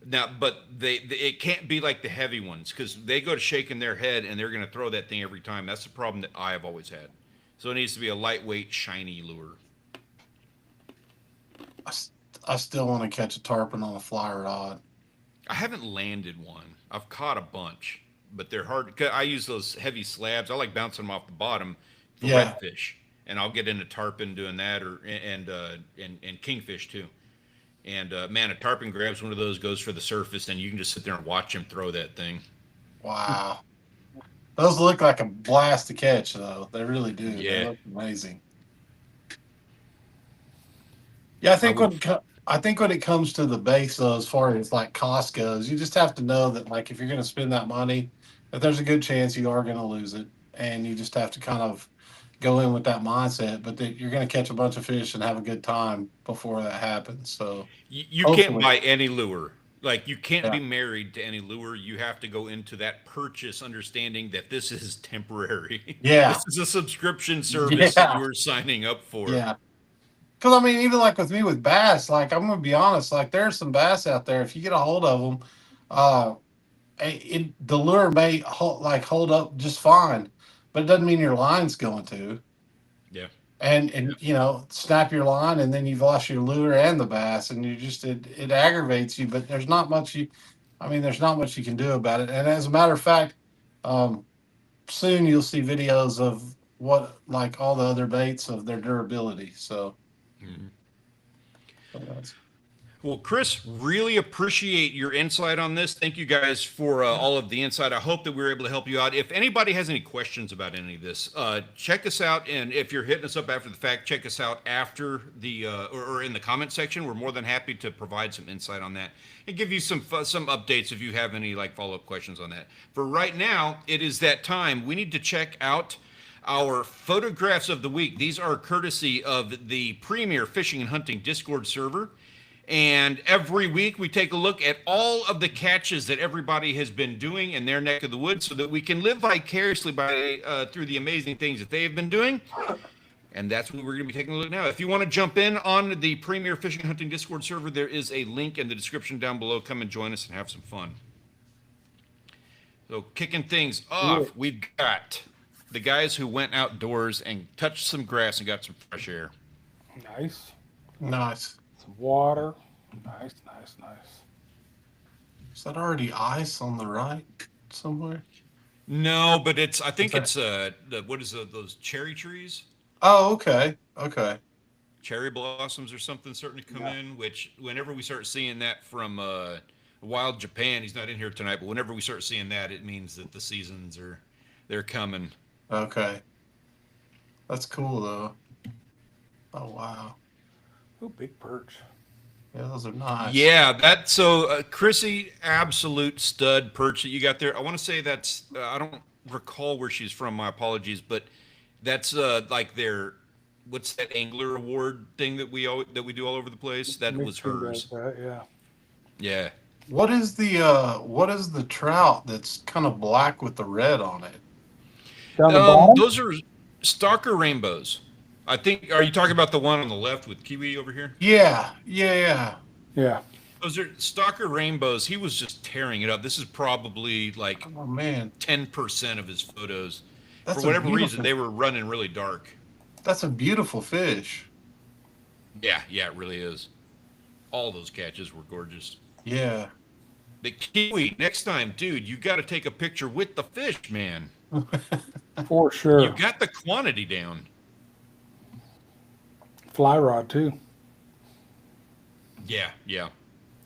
S1: Now, but it can't be like the heavy ones because they go to shaking their head and they're going to throw that thing every time. That's the problem that I have always had. So it needs to be a lightweight, shiny lure.
S3: I, I still want to catch a tarpon on a fly rod.
S1: I haven't landed one. I've caught a bunch, but they're hard. 'Cause I use those heavy slabs. I like bouncing them off the bottom for
S3: Yeah.
S1: redfish, and I'll get into tarpon doing that, or and kingfish too. And man, a tarpon grabs one of those, goes for the surface, and you can just sit there and watch him throw that thing.
S3: Wow. Those look like a blast to catch, though. They really do. They
S1: Yeah,
S3: look amazing. Yeah,
S1: I would.
S3: I think when it comes to the base, though, as far as like cost goes, you just have to know that like if you're going to spend that money, that there's a good chance you are going to lose it, and you just have to kind of go in with that mindset. But that you're going to catch a bunch of fish and have a good time before that happens. So
S1: You can't
S3: hopefully,
S1: buy any lure. Like you can't
S3: yeah,
S1: be married to any lure. You have to go into that purchase understanding that this is temporary.
S3: yeah,
S1: This is a subscription service that
S3: yeah,
S1: you are signing up for.
S3: yeah. Because I mean, even like with me with bass, like I'm gonna be honest, like there's some bass out there. If you get a hold of them, uh, the lure may hold up just fine, but it doesn't mean your line's going to.
S1: Yeah.
S3: And snap your line, and then you've lost your lure and the bass, and it aggravates you. But there's not much you can do about it. And as a matter of fact, um, soon you'll see videos of what like all the other baits of their durability. So.
S1: Mhm.
S3: That's-
S1: Well, Chris, really appreciate your insight on this. Thank you guys for all of the insight. I hope that we were able to help you out. If anybody has any questions about any of this, check us out. And if you're hitting us up after the fact, check us out after the or in the comment section. We're more than happy to provide some insight on that and give you some updates if you have any like follow-up questions on that. For right now, it is that time. We need to check out our photographs of the week. These are courtesy of the Premier Fishing and Hunting Discord server. And every week we take a look at all of the catches that everybody has been doing in their neck of the woods so that we can live vicariously through the amazing things that they have been doing. And that's what we're going to be taking a look at now. If you want to jump in on the Premier Fishing and Hunting Discord server, there is a link in the description down below. Come and join us and have some fun. So kicking things off, we've got the guys who went outdoors and touched some grass and got some fresh air.
S2: Nice.
S3: Nice.
S2: Some water. Nice.
S3: Is that already ice on the right somewhere?
S1: No, but I think it's those cherry trees?
S3: Oh, okay. Okay.
S1: Cherry blossoms or something starting to come in, which whenever we start seeing that from Wild Japan, he's not in here tonight, but whenever we start seeing that, it means that the seasons they're coming.
S3: Okay. That's cool though. Oh wow.
S2: Oh, big perch.
S3: Yeah, those are nice.
S1: Yeah, that's so Chrissy, absolute stud perch that you got there. I want to say that's I don't recall where she's from. My apologies, but that's like their what's that angler award thing that we do all over the place? That was hers.
S2: Yeah.
S1: Yeah.
S3: What is the trout that's kind of black with the red on it?
S2: Down the bottom?
S1: Those are stalker rainbows. I think. Are you talking about the one on the left with Kiwi over here?
S3: Yeah.
S1: Those are stalker rainbows. He was just tearing it up. This is probably like 10% of his photos. For whatever reason, they were running really dark.
S3: That's a beautiful fish.
S1: Yeah, it really is. All those catches were gorgeous.
S3: Yeah.
S1: The Kiwi, next time, dude, you got to take a picture with the fish, man.
S2: For sure.
S1: You got the quantity down.
S2: Fly rod too.
S1: Yeah.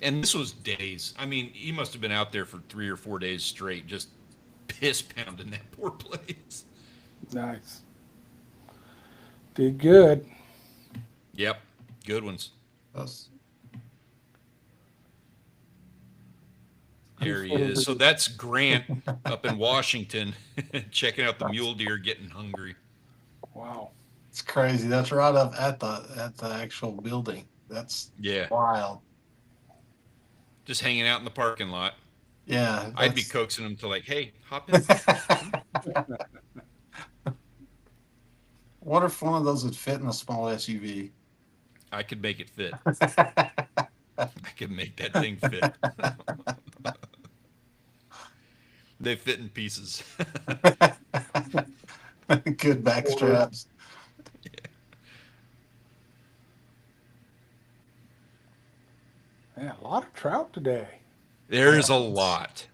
S1: And this was days. I mean, he must have been out there for 3 or 4 days straight, just piss pounding that poor place.
S2: Nice. Did good.
S1: Yep. Good ones. There he is. So that's Grant up in Washington, checking out the mule deer getting hungry.
S2: Wow.
S3: It's crazy. That's right up at the actual building. That's wild.
S1: Just hanging out in the parking lot.
S3: Yeah.
S1: I'd be coaxing him to like, hey, hop in.
S3: Wonder if one of those would fit in a small SUV.
S1: I could make it fit. I could make that thing fit. They fit in pieces.
S3: Good back straps.
S2: Man, a lot of trout today.
S1: There's a lot.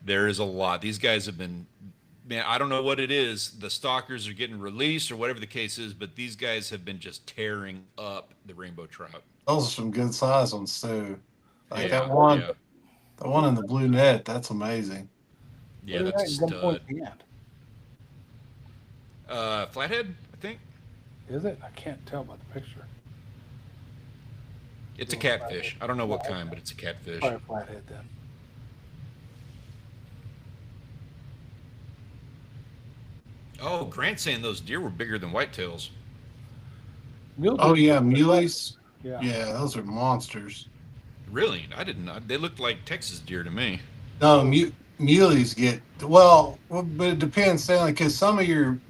S1: These guys have been, man, I don't know what it is. The stalkers are getting released or whatever the case is, but these guys have been just tearing up the rainbow trout.
S3: Those are some good size ones too. Like that one in the blue net, that's amazing.
S1: Yeah, that's a stud. Flathead, I think.
S2: Is it? I can't tell by the picture.
S1: It's a catfish. I don't know what kind, but it's a catfish.
S2: Probably a flathead then.
S1: Oh, Grant's saying those deer were bigger than whitetails.
S3: Oh yeah, muleys.
S2: Yeah,
S3: those are monsters.
S1: Really? I didn't know. They looked like Texas deer to me.
S3: No, muleys get but it depends, Stanley, because some of your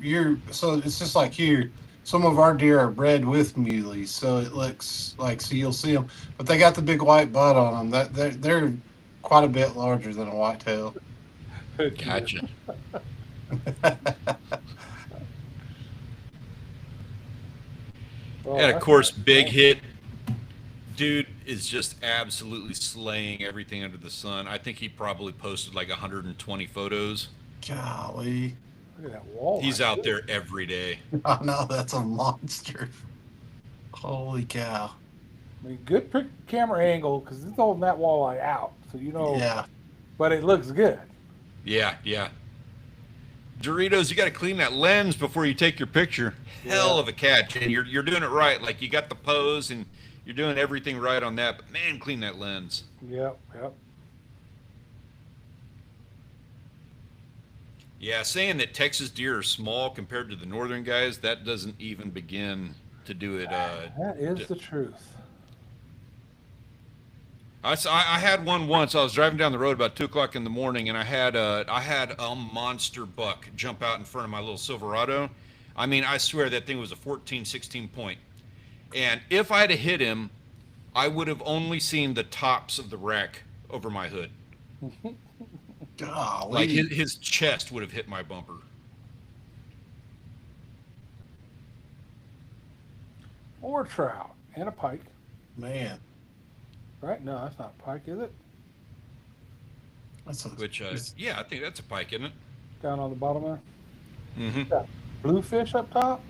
S3: so it's just like here. Some of our deer are bred with muleys, so it looks like you'll see them, but they got the big white butt on them. They're quite a bit larger than a whitetail.
S1: Gotcha. And of course, big hit. Dude is just absolutely slaying everything under the sun. I think he probably posted like 120 photos.
S3: Golly.
S2: Look at that wall.
S1: He's out there every day.
S3: I know, that's a monster. Holy cow.
S2: I mean, good camera angle because it's holding that walleye out, so you know.
S3: Yeah.
S2: But it looks good.
S1: Yeah, yeah. Doritos, you got to clean that lens before you take your picture. Hell
S2: Yeah.
S1: of a catch, and you're doing it right. Like you got the pose and you're doing everything right on that. But man, clean that lens.
S2: Yep. Yep.
S1: Yeah, saying that Texas deer are small compared to the northern guys, that doesn't even begin to do it.
S2: That is the truth.
S1: I had one once. I was driving down the road about 2 o'clock in the morning, and I had a monster buck jump out in front of my little Silverado. I mean, I swear that thing was a 14, 16 point. And if I had hit him, I would have only seen the tops of the rack over my hood.
S3: Golly.
S1: Like his chest would have hit my bumper.
S2: Or trout and a pike.
S3: Man.
S2: Right? No, that's not pike, is it?
S3: That's a,
S1: Which, yeah, I think that's a pike, isn't it?
S2: Down on the bottom there.
S1: Mm-hmm.
S2: Got bluefish up top.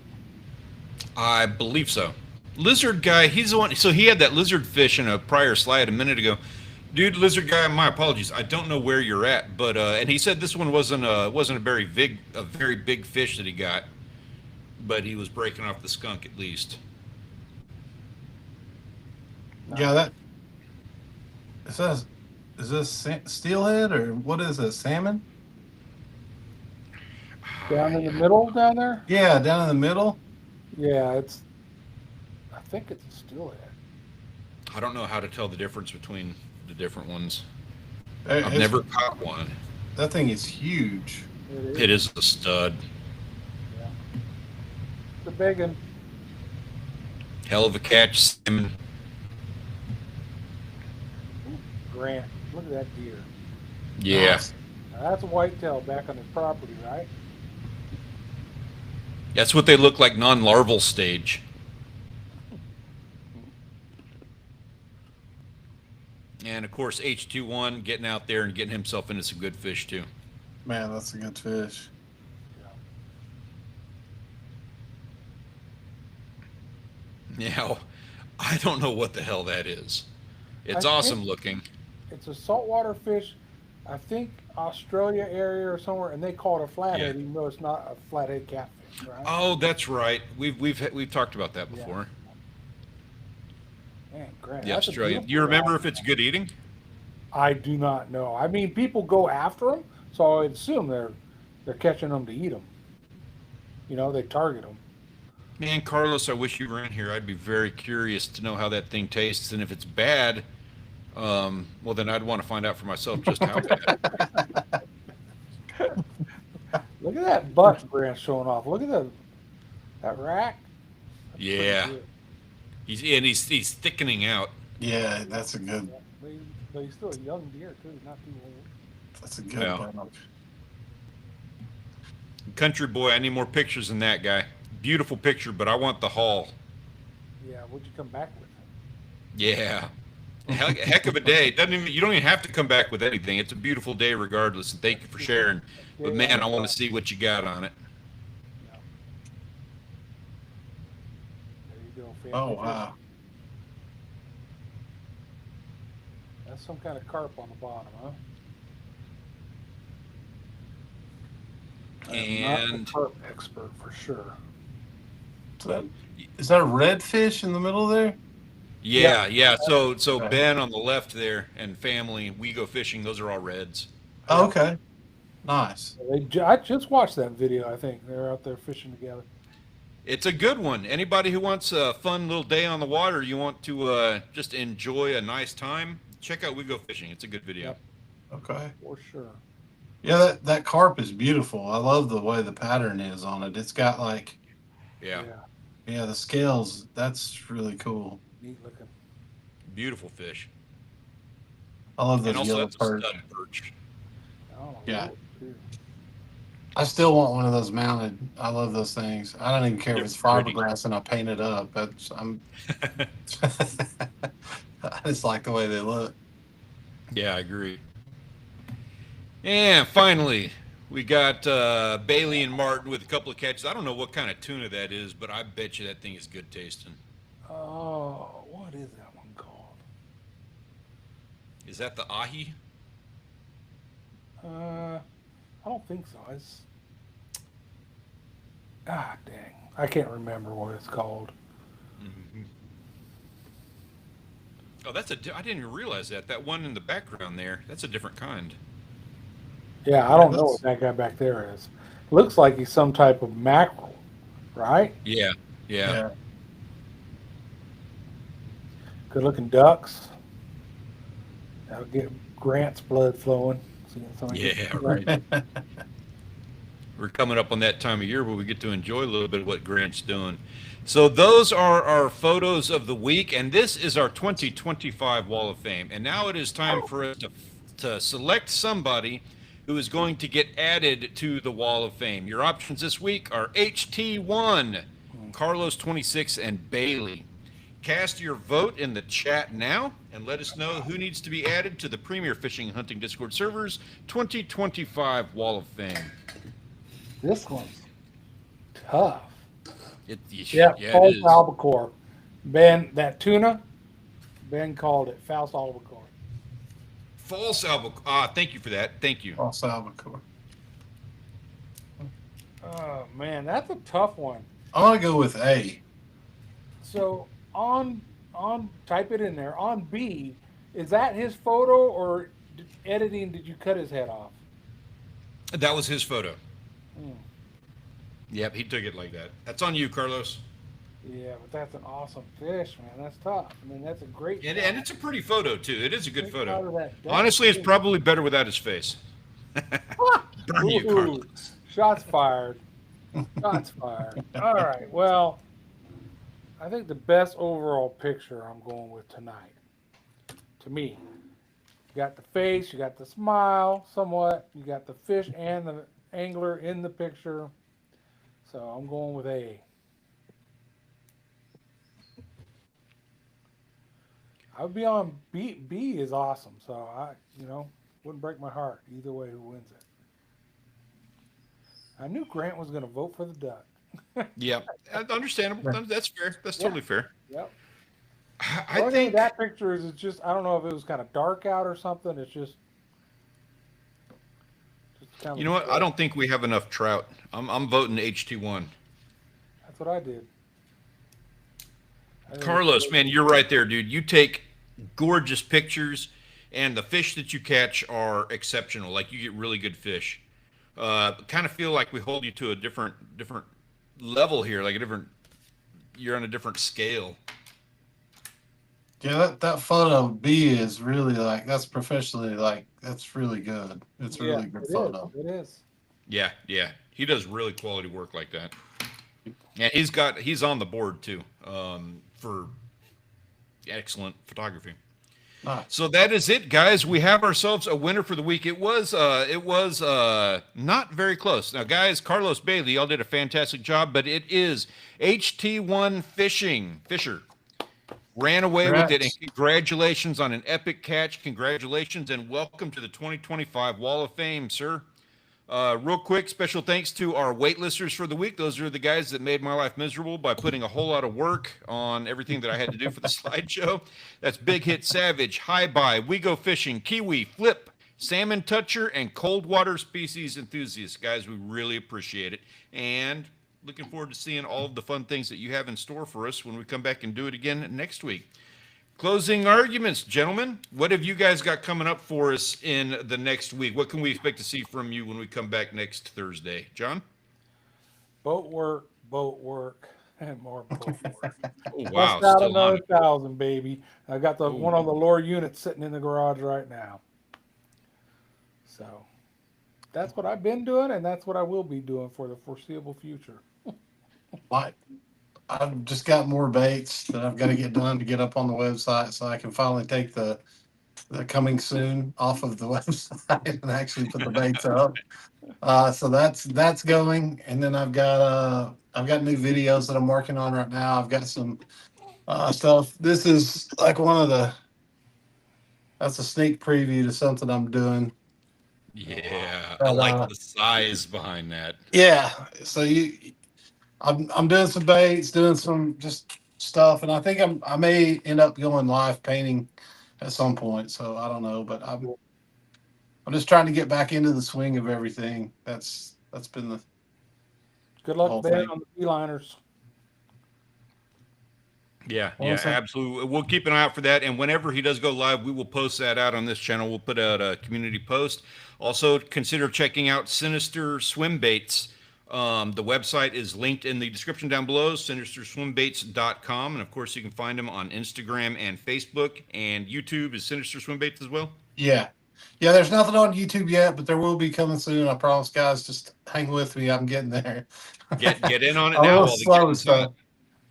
S1: I believe so. Lizard guy, he's the one. So he had that lizard fish in a prior slide a minute ago. Dude, lizard guy, my apologies. I don't know where you're at, but and he said this one wasn't a very big fish that he got, but he was breaking off the skunk at least.
S3: yeah, that. Is this steelhead or what is it? Salmon?
S2: Down in the middle down there?
S3: Yeah, down in the middle.
S2: Yeah, I think it's a steelhead.
S1: I don't know how to tell the difference between the different ones.
S3: It-
S1: I've
S3: it's-
S1: never caught one.
S3: That thing is huge.
S1: It is a stud.
S2: Yeah. It's a big one.
S1: Hell of a catch, salmon.
S2: Grant, look at that deer.
S1: Yeah.
S3: Nice.
S2: Now, that's a whitetail back on his property, right?
S1: That's what they look like non-larval stage. And of course, H21 getting out there and getting himself into some good fish too.
S3: Man, that's a good fish.
S1: Now, I don't know what the hell that is. It's
S2: I
S1: awesome
S2: think-
S1: looking.
S2: It's a saltwater fish, I think Australia area or somewhere, and they call it a flathead,
S1: Yeah.
S2: even though it's not a flathead catfish, right?
S1: Oh, that's right. We've talked about that before.
S2: Man, Grant,
S1: The
S2: that's a
S1: Australian.
S2: beautiful
S1: Do you remember
S2: rod.
S1: if it's good eating?
S2: I do not know. I mean, people go after them, so I assume they're catching them to eat them. You know, they target them.
S1: Man, Carlos, I wish you were in here. I'd be very curious to know how that thing tastes, and if it's bad, well, then I'd want to find out for myself just how bad.
S2: Look at that butt Grant showing off. Look at that rack. That's pretty
S1: Yeah,
S2: good.
S1: he's thickening out.
S3: Yeah, that's a good.
S2: But he's still a young deer too, not too old.
S3: That's a good
S1: Yeah.
S3: buck.
S1: Country boy, I need more pictures than that guy. Beautiful picture, but I want the haul.
S2: Yeah, what'd you come back with?
S1: Yeah. Heck of a day. You don't even have to come back with anything. It's a beautiful day regardless, and thank you for sharing. But man, I want to see what you got on it.
S2: There you go, family.
S3: Oh wow.
S2: That's some kind of carp on the bottom, huh? I am not
S1: And
S2: a carp expert for sure.
S3: Is that a redfish in the middle there?
S1: yeah. So
S3: Okay.
S1: Ben on the left there and family, we go fishing. Those are all reds.
S3: Oh, okay. Nice.
S2: I just watched that video. I think they're out there fishing together.
S1: It's a good one. Anybody who wants a fun little day on the water, you want to just enjoy a nice time, check out We Go Fishing. It's a good video.
S2: Yep.
S3: Okay.
S2: For sure.
S3: Yeah, that carp is beautiful. I love the way the pattern is on it. It's got like,
S1: Yeah.
S3: yeah, the scales. That's really cool.
S2: Neat looking.
S1: Beautiful fish.
S3: I love
S1: And
S3: those
S1: also
S3: yellow
S1: that's a
S3: perch.
S1: stud perch.
S2: I don't know.
S3: Yeah.
S2: Too.
S3: I still want one of those mounted. I love those things. I don't even care if
S1: They're
S3: it's
S1: pretty.
S3: fiberglass and I paint it up. That's I just like the way they look.
S1: Yeah, I agree. And finally, we got Bailey and Martin with a couple of catches. I don't know what kind of tuna that is, but I bet you that thing is good tasting.
S2: Oh, what is that one
S1: Is that the ahi?
S2: I don't think so. It's dang, I can't remember what it's called.
S1: Hmm. Oh, I didn't even realize that. That one in the background there, that's a different kind.
S2: Yeah, I
S3: Yeah,
S2: don't know what that guy back there is. Looks like he's some type of mackerel, right?
S1: Yeah, yeah,
S3: yeah.
S2: Good looking ducks. That'll get Grant's blood flowing. Seeing somebody get
S1: yeah, right.
S3: Yeah.
S1: We're coming up on that time of year where we get to enjoy a little bit of what Grant's doing. So those are our photos of the week, and this is our 2025 Wall of Fame. And now it is time for us to select somebody who is going to get added to the Wall of Fame. Your options this week are HT1, Carlos 26, and Bailey. Cast your vote in the chat now and let us know who needs to be added to the Premier Fishing and Hunting Discord servers 2025 Wall of Fame.
S2: This one's tough.
S1: Yeah,
S2: Yeah,
S1: it
S2: false
S1: is.
S2: albacore. Ben, that tuna, Ben called it false albacore.
S1: False albacore. Thank you for that. Thank you.
S3: False albacore.
S2: Oh man, that's a tough one.
S3: I'm gonna go with A.
S2: So on type it in there. On B, is that his photo or editing? Did you cut his head off?
S1: That was his photo.
S2: Hmm.
S1: Yep, he took it like that. That's on you, Carlos.
S2: Yeah, but that's an awesome fish, man. That's tough. I mean, that's a great
S1: And it's a pretty photo too. It is a good
S2: Take out
S1: photo.
S2: of that duck,
S1: Honestly, it's
S2: too.
S1: probably better without his face. Darn you,
S2: Ooh,
S1: Carlos.
S2: shots fired. Shots fired. All right. Well, I think the best overall picture I'm going with tonight, to me, you got the face, you got the smile, somewhat, you got the fish and the angler in the picture. So I'm going with A. I would be on B. B is awesome. So wouldn't break my heart either way who wins it. I knew Grant was going to vote for the duck.
S1: Yep, understandable. That's fair. That's
S2: Yeah.
S1: totally fair.
S2: Yep.
S1: I
S2: The only thing with
S1: think
S2: that picture is it's just I don't know if it was kind of dark out or something. It's just kind
S1: you
S2: of
S1: know what? I don't think we have enough trout. I'm voting HT1.
S2: that's what I did. I think
S1: Carlos, man, you're right there, dude. You take gorgeous pictures, and the fish that you catch are exceptional. Like you get really good fish. Kind of feel like we hold you to a different level here, like a different. You're on a different scale.
S3: Yeah, that photo B is really like that's professionally like that's really good. It's a
S2: yeah,
S3: really good
S2: it
S3: photo.
S2: is. It is.
S1: Yeah, yeah. He does really quality work like that. And he's on the board too, for excellent photography.
S3: Nice.
S1: So that is it, guys. We have ourselves a winner for the week. It was not very close. Now, guys, Carlos Bailey, y'all did a fantastic job, but it is HT1 Fisher ran away with it, and
S3: Congrats.
S1: congratulations on an epic catch. Congratulations, and welcome to the 2025 Wall of Fame, sir. Real quick, special thanks to our waitlisters for the week. Those are the guys that made my life miserable by putting a whole lot of work on everything that I had to do for the slideshow. That's Big Hit Savage, High Buy, We Go Fishing, Kiwi, Flip, Salmon Toucher, and Cold Water Species Enthusiasts. Guys, we really appreciate it. And looking forward to seeing all of the fun things that you have in store for us when we come back and do it again next week. Closing arguments, gentlemen. What have you guys got coming up for us in the next week? What can we expect to see from you when we come back next Thursday? John?
S2: Boat work, and more boat work.
S1: Oh,
S2: Bust
S1: wow.
S2: out
S1: Still on
S2: another
S1: it.
S2: 1,000, baby. I got the
S1: Ooh.
S2: one on the lower unit sitting in the garage right now. So that's what I've been doing, and that's what I will be doing for the foreseeable future.
S3: Like I've just got more baits that I've got to get done to get up on the website so I can finally take the coming soon off of the website and actually put the baits up. So that's going, and then I've got new videos that I'm working on right now. I've got some stuff. This is like that's a sneak preview to something I'm doing.
S1: Yeah, I
S3: But,
S1: like the size behind that.
S3: yeah, so I'm doing some baits, doing some just stuff, and I think I may end up going live painting at some point. So I don't know, but I'm just trying to get back into the swing of everything. That's been the
S2: Good
S3: whole
S2: luck, Ben,
S3: thing.
S2: on the beeliners.
S1: Yeah,
S3: Well,
S1: yeah,
S3: so-
S1: absolutely. We'll keep an eye out for that. And whenever he does go live, we will post that out on this channel. We'll put out a community post. Also, consider checking out Sinister Swim Baits. The website is linked in the description down below, sinisterswimbaits.com. And of course, you can find them on Instagram and Facebook. And YouTube is Sinister Swim Baits as well.
S3: Yeah. Yeah, there's nothing on YouTube yet, but there will be coming soon. I promise, guys. Just hang with me. I'm getting there.
S1: Get in on it
S3: I'm a
S1: now
S3: little
S1: while the
S3: slow and
S1: getting's
S3: stuff.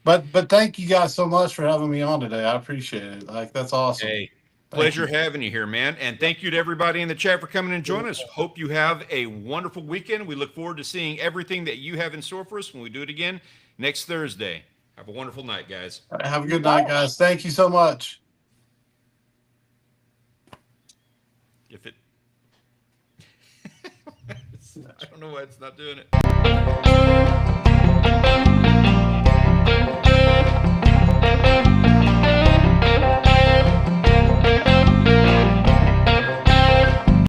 S1: hot.
S3: But thank you guys so much for having me on today. I appreciate it. Like, that's awesome.
S1: Hey,
S3: Thank
S1: pleasure
S3: you.
S1: having you here, man. And thank you to everybody in the chat for coming and joining us. Hope you have a wonderful weekend. We look forward to seeing everything that you have in store for us when we do it again next Thursday. Have a wonderful night, guys.
S3: All right, have a good night, guys. Thank you so much.
S1: If it, I don't know why it's not doing it.